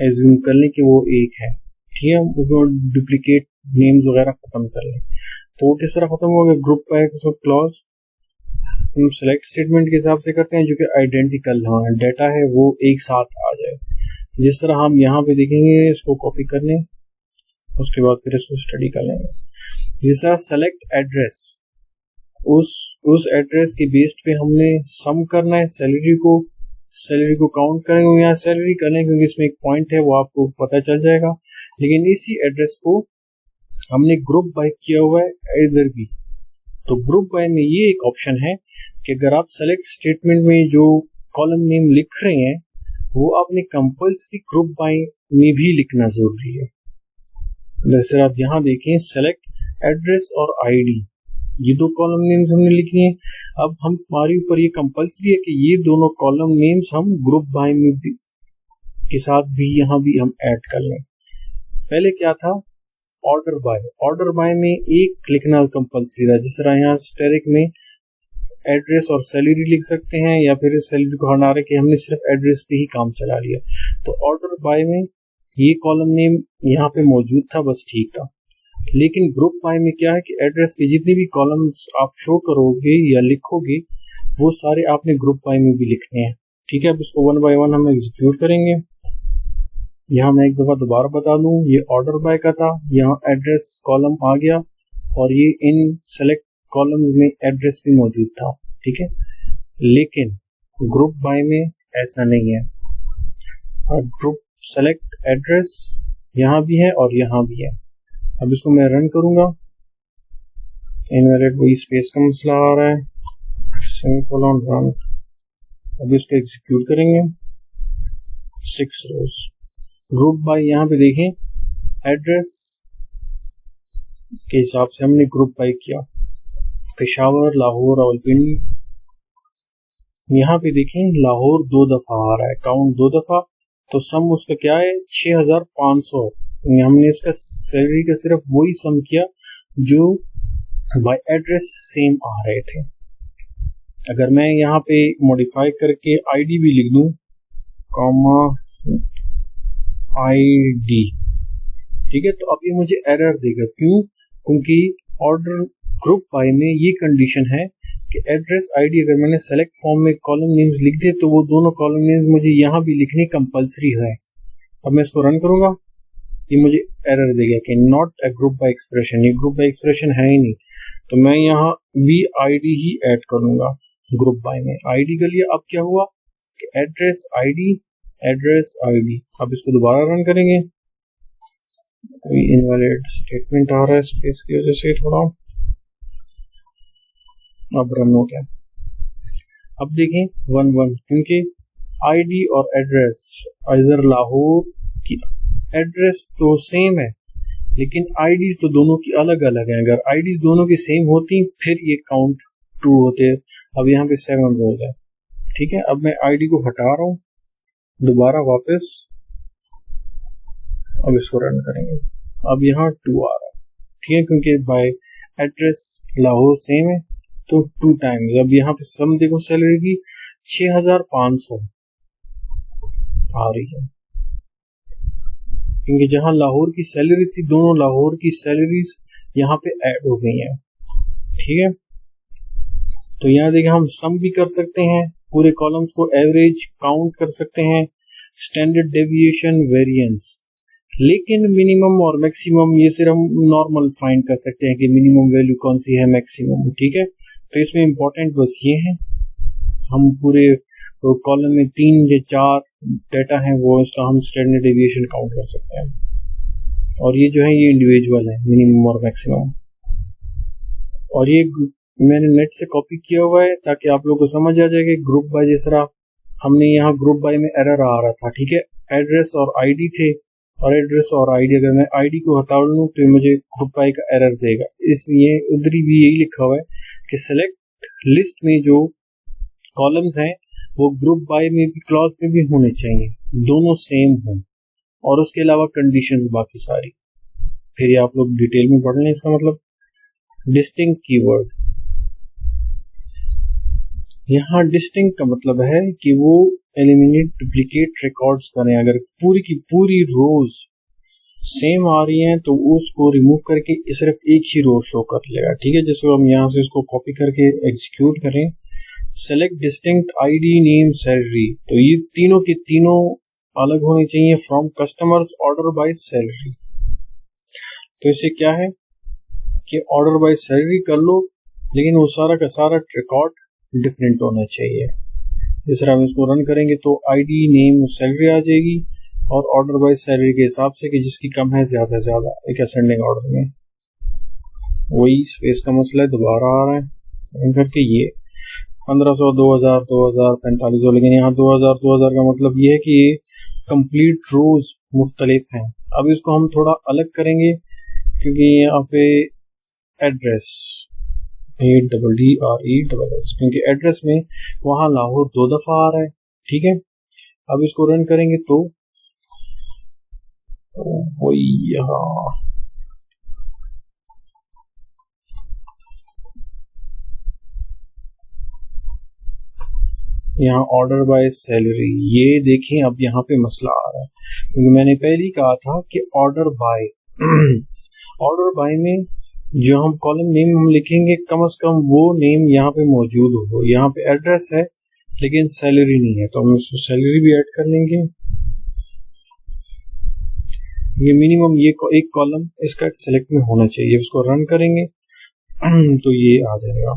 एज्यूम कर लें कि वो एक है, ठीक है, उसको डुप्लीकेट नेम्स वगैरह खत्म कर लें। तो वो किस तरह खत्म हो गया, ग्रुप बाय क्लॉज हम सेलेक्ट स्टेटमेंट के हिसाब से करते हैं जो कि आइडेंटिकल हाँ डेटा है वो एक साथ आ जाए। जिस तरह हम यहाँ पे देखेंगे, इसको कॉपी कर लें, उसके बाद फिर इसको स्टडी कर लेंगे। जिस तरह सेलेक्ट एड्रेस, उस एड्रेस के बेस्ड पे हमने सम करना है, सैलरी को काउंट करेंगे, यहाँ सैलरी करें क्योंकि इसमें एक पॉइंट है वो आपको पता चल जाएगा। लेकिन इसी एड्रेस को हमने ग्रुप बाय किया हुआ है इधर भी, तो ग्रुप बाय में ये एक ऑप्शन है कि अगर आप सेलेक्ट स्टेटमेंट में जो कॉलम नेम लिख रहे हैं वो आपने कंपल्सरी ग्रुप बाय में भी लिखना जरूरी है। जैसे आप यहाँ देखें, सेलेक्ट एड्रेस और आईडी, ये दो कॉलम नेम्स हमने लिखी हैं। अब हमारे ऊपर ये कंपल्सरी है कि ये दोनों कॉलम नेम्स हम ग्रुप बाय में भी के साथ भी यहाँ भी हम ऐड कर लें। पहले क्या था, ऑर्डर बाय में एक लिखना कंपल्सरी था। जिस तरह यहाँ स्टेरिक में एड्रेस और सैलरी लिख सकते हैं, या फिर सैलरी को हटा के हमने सिर्फ एड्रेस पे ही काम चला लिया। तो ऑर्डर बाय में ये कॉलम नेम यहाँ पे मौजूद था, बस ठीक था। लेकिन ग्रुप बाय में क्या है कि एड्रेस के जितने भी कॉलम्स आप शो करोगे या लिखोगे वो सारे आपने ग्रुप बाय में भी लिखने हैं। ठीक है, अब इसको वन बाय वन हम एग्जीक्यूट करेंगे। यहाँ मैं एक दफा दोबारा बता दूं, ये ऑर्डर बाय का था, यहाँ एड्रेस कॉलम आ गया और ये इन सेलेक्ट कॉलम में एड्रेस भी मौजूद था। ठीक है, लेकिन ग्रुप बाय में ऐसा नहीं है। ग्रुप सेलेक्ट एड्रेस यहाँ भी है और यहाँ भी है। अब इसको मैं रन करूंगा, इनवैलिड वही स्पेस का मसला आ रहा है, सेमीकोलन रन। अब इसको एग्जीक्यूट करेंगे। 6 रोज ग्रुप बाय, यहाँ पे देखें एड्रेस के हिसाब से हमने ग्रुप बाय किया, पेशावर, लाहौर, रावलपिंडी। यहाँ पे देखें लाहौर 2 दफा आ रहा है, काउंट 2 दफा, तो सम उसका क्या है 6500। हमने इसका सैलरी का सिर्फ वही सम किया जो बाय एड्रेस सेम आ रहे थे। अगर मैं यहाँ पे मॉडिफाई करके आईडी भी लिख दूं, कॉमा आईडी, ठीक है, तो अब ये मुझे एरर देगा। क्यों? क्योंकि ऑर्डर ग्रुप बाय में ये कंडीशन है कि एड्रेस आईडी अगर मैंने सेलेक्ट फॉर्म में कॉलम नेम्स लिख दिए तो वो दोनों कॉलम नेम्स मुझे यहाँ भी लिखने कंपल्सरी है। अब मैं इसको रन करूंगा, ये मुझे एरर देगा कि not a group by expression, ये ग्रुप बाय एक्सप्रेशन है ही नहीं। तो मैं यहाँ भी आईडी ही ऐड करूंगा ग्रुप बाय में, आईडी के लिए। अब क्या हुआ कि एड्रेस आईडी, एड्रेस आईडी। अब इसको दोबारा रन करेंगे, इनवैलिड स्टेटमेंट आ रहा है स्पेस की वजह से थोड़ा। अब रन हो गया। अब देखें 1-1, क्योंकि आईडी और एड्रेस इधर लाहौर की एड्रेस तो सेम है लेकिन आईडी तो दोनों की अलग अलग है। अगर आईडी दोनों की सेम होती फिर ये काउंट 2 होते। अब यहाँ पे 7 रोज है। ठीक है, अब मैं आईडी को हटा रहा हूँ, दोबारा वापस, अब इसको रन करेंगे। अब यहाँ 2 आ रहा है, ठीक है, क्योंकि बाय एड्रेस लाहौर सेम है तो 2 टाइम्स। अब यहाँ पे सम देखो सैलरी की 6500 आ रही है, क्योंकि जहां लाहौर की सैलरीज थी दोनों लाहौर की सैलरीज यहाँ पे ऐड हो गई हैं। ठीक है, तो यहाँ देखिए हम सम भी कर सकते हैं, पूरे कॉलम्स को एवरेज काउंट कर सकते हैं, स्टैंडर्ड डेविएशन, वेरिएंस। लेकिन मिनिमम और मैक्सिमम ये सिर्फ हम नॉर्मल फाइंड कर सकते हैं कि मिनिमम वैल्यू कौन सी है, मैक्सिमम। ठीक है, तो इसमें इंपॉर्टेंट बस ये है, हम पूरे कॉलम में 3 या 4 डेटा है वो इसका हम स्टैंडर्ड डेविएशन काउंट कर सकते हैं। और ये जो है ये इंडिविजुअल है, मिनिमम और मैक्सिमम। और ये मैंने नेट से कॉपी किया हुआ है ताकि आप लोगों को समझ आ जाए कि ग्रुप बाय जिस तरह हमने यहाँ ग्रुप बाय में एरर आ रहा था। ठीक है, एड्रेस और आईडी थे, और एड्रेस और आईडी अगर मैं आईडी को हटा लूँ तो मुझे ग्रुप बाय का एरर देगा। इसलिए उधर भी यही लिखा हुआ है कि सेलेक्ट लिस्ट में जो कॉलम्स हैं वो ग्रुप बाय में भी, क्लॉज में भी होने चाहिए, दोनों सेम हों, और उसके अलावा कंडीशंस बाकी सारी। फिर ये आप लोग डिटेल में पढ़ लें। इसका मतलब डिस्टिंक्ट कीवर्ड, यहाँ डिस्टिंक्ट का मतलब है कि वो एलिमिनेट डुप्लीकेट रिकॉर्ड्स करें। अगर पूरी की पूरी रोज सेम आ रही हैं तो उसको रिमूव करके सिर्फ एक ही रो शो कर लेगा। ठीक है, जैसे हम यहाँ से इसको कॉपी करके एग्जीक्यूट करें, select distinct ID name salary, तो ये तीनों के तीनों अलग होने चाहिए from customers order by salary. तो इससे क्या है कि ऑर्डर बाय सैलरी कर लो, लेकिन वो सारा का सारा रिकॉर्ड डिफरेंट होना चाहिए। जिस तरह हम इसको रन करेंगे तो आईडी नेम सैलरी आ जाएगी और ऑर्डर बाय सैलरी के हिसाब से कि जिसकी कम है ज्यादा से ज्यादा एक असेंडिंग ऑर्डर में। वही स्पेस का मसला है, दोबारा आ रहा है करके ये 1500, 2000, 2000, 4500, लेकिन यहाँ 2000 2000 का मतलब ये है कि ये कंप्लीट रोज मुख्तलिफ हैं। अब इसको हम थोड़ा अलग करेंगे क्योंकि यहाँ पे एड्रेस ADDRESS, क्योंकि एड्रेस में वहाँ लाहौर 2 दफा आ रहा है। ठीक है, अब इसको रन करेंगे तो वही यहाँ ऑर्डर बाय सैलरी, ये देखें अब यहाँ पे मसला आ रहा है क्योंकि मैंने पहले ही कहा था कि ऑर्डर बाय ऑर्डर बाय में जो हम कॉलम नेम हम लिखेंगे कम से कम वो नेम यहाँ पे मौजूद हो। यहाँ पे एड्रेस है लेकिन सैलरी नहीं है, तो हम उसको सैलरी भी ऐड कर लेंगे। ये मिनिमम ये एक कॉलम इसका सेलेक्ट में होना चाहिए। उसको रन करेंगे तो ये आ जाएगा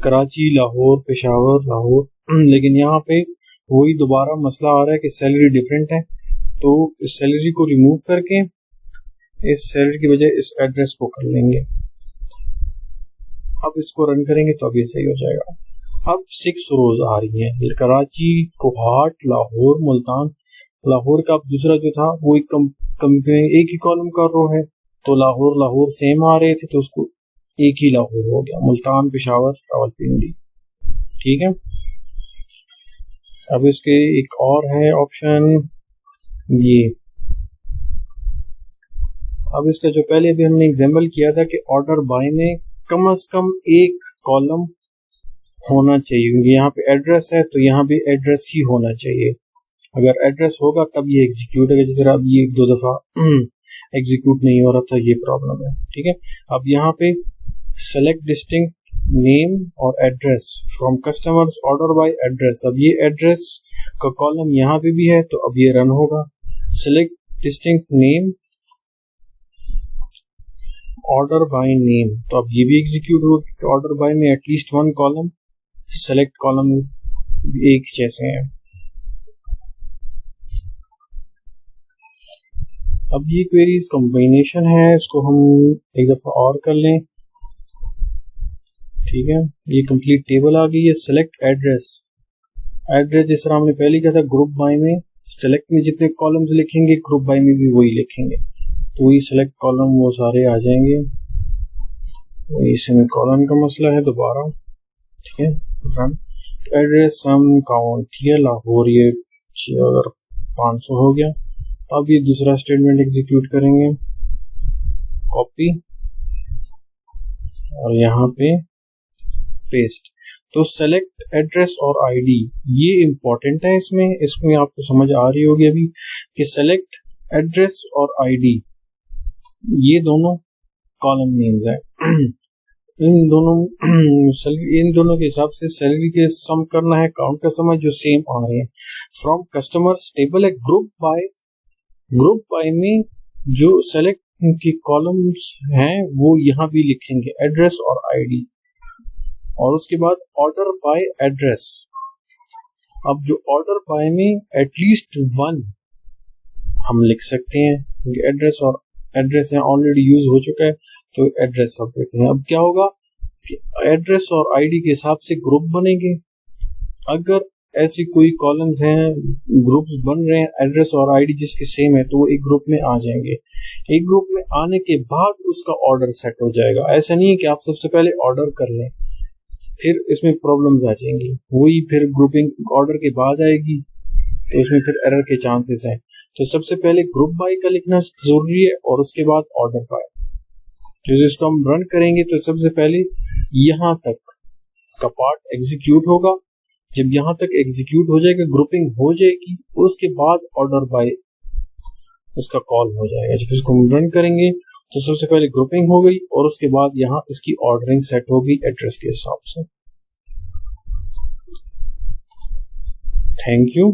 कराची, लाहौर, पेशावर, लाहौर, लेकिन यहाँ पे वही दोबारा मसला आ रहा है कि सैलरी डिफरेंट है। तो इस सैलरी को रिमूव करके इस सैलरी की बजाय इस एड्रेस को कर लेंगे। अब इसको रन करेंगे तो अब ये सही हो जाएगा। अब 6 रोज आ रही हैं, कराची, कोहाट, लाहौर, मुल्तान। लाहौर का दूसरा जो था वो एक ही कॉलम का रो है, तो लाहौर सेम आ रहे थे तो उसको एक ही लाहौर हो गया, मुल्तान, पेशावर, रावलपिंडी। ठीक है, अब इसके एक और है ऑप्शन ये। अब इसका जो पहले भी हमने एग्जाम्पल किया था कि ऑर्डर बाय में कम से कम एक कॉलम होना चाहिए, क्योंकि यहाँ पे एड्रेस है तो यहाँ पे एड्रेस ही होना चाहिए। अगर एड्रेस होगा तब ये एग्जीक्यूट होगा। जैसे अब ये 1-2 दफा एग्जीक्यूट नहीं हो रहा था, ये प्रॉब्लम है। ठीक है, अब यहाँ पे सेलेक्ट डिस्टिंक्ट नेम और address from customers order by address, अब ये एड्रेस का कॉलम यहाँ पे भी है तो अब ये रन होगा। Select distinct name order by name, तो अब ये भी एग्जीक्यूट होगा। ऑर्डर बाय में एटलीस्ट 1 कॉलम, सेलेक्ट कॉलम एक जैसे हैं। अब ये क्वेरीज कॉम्बिनेशन है, इसको हम एक दफा और कर लें। ठीक है, ये कंप्लीट टेबल आ गई है। सेलेक्ट एड्रेस, एड्रेस जिस तरह हमने पहले कहा था ग्रुप बाय में सेलेक्ट में जितने कॉलम्स लिखेंगे ग्रुप बाय में भी वही लिखेंगे, तो वही सेलेक्ट कॉलम वो सारे आ जाएंगे। वही सेमी कॉलम का मसला है दोबारा। ठीक है, रन एड्रेस सम काउंट, ठीक है, लाहौर ये अगर 500 हो गया। अब ये दूसरा स्टेटमेंट एग्जीक्यूट करेंगे, कॉपी और यहाँ पे पेस्ट। तो सेलेक्ट एड्रेस और आईडी ये इंपॉर्टेंट है। इसमें आपको समझ आ रही होगी अभी कि सेलेक्ट एड्रेस और आईडी ये दोनों कॉलम नेम्स हैं। इन दोनों के हिसाब से सैलरी के सम करना है, काउंट का सम है जो सेम आ रहे हैं। फ्रॉम कस्टमर्स टेबल है ग्रुप बाय में जो सेलेक्ट की कॉलम्स हैं वो यहाँ भी लिखेंगे एड्रेस और आईडी, और उसके बाद ऑर्डर बाय एड्रेस। अब जो ऑर्डर बाय में एटलीस्ट 1 हम लिख सकते हैं क्योंकि एड्रेस और एड्रेस है ऑलरेडी यूज हो चुका है, तो एड्रेस अब लिखते हैं। अब क्या होगा, एड्रेस और आईडी के हिसाब से ग्रुप बनेंगे। अगर ऐसी कोई कॉलम्स हैं, ग्रुप्स बन रहे हैं एड्रेस और आईडी जिसके सेम है, तो वो एक ग्रुप में आ जाएंगे। एक ग्रुप में आने के बाद उसका ऑर्डर सेट हो जाएगा। ऐसा नहीं है कि आप सबसे पहले ऑर्डर कर लें फिर इसमें प्रॉब्लम्स आ जाएंगी, वही फिर ग्रुपिंग ऑर्डर के बाद आएगी तो इसमें फिर एरर के चांसेस हैं। तो सबसे पहले ग्रुप बाय का लिखना जरूरी है और उसके बाद ऑर्डर बाय। तो जिसको हम रन करेंगे तो सबसे पहले यहाँ तक का पार्ट एग्जीक्यूट होगा। जब यहाँ तक एग्जीक्यूट हो जाएगा, ग्रुपिंग हो जाएगी, उसके बाद ऑर्डर बाय इसका कॉल हो जाएगा। जब इसको हम रन करेंगे तो सबसे पहले ग्रुपिंग हो गई और उसके बाद यहाँ इसकी ऑर्डरिंग सेट होगी एड्रेस के हिसाब से। Thank you.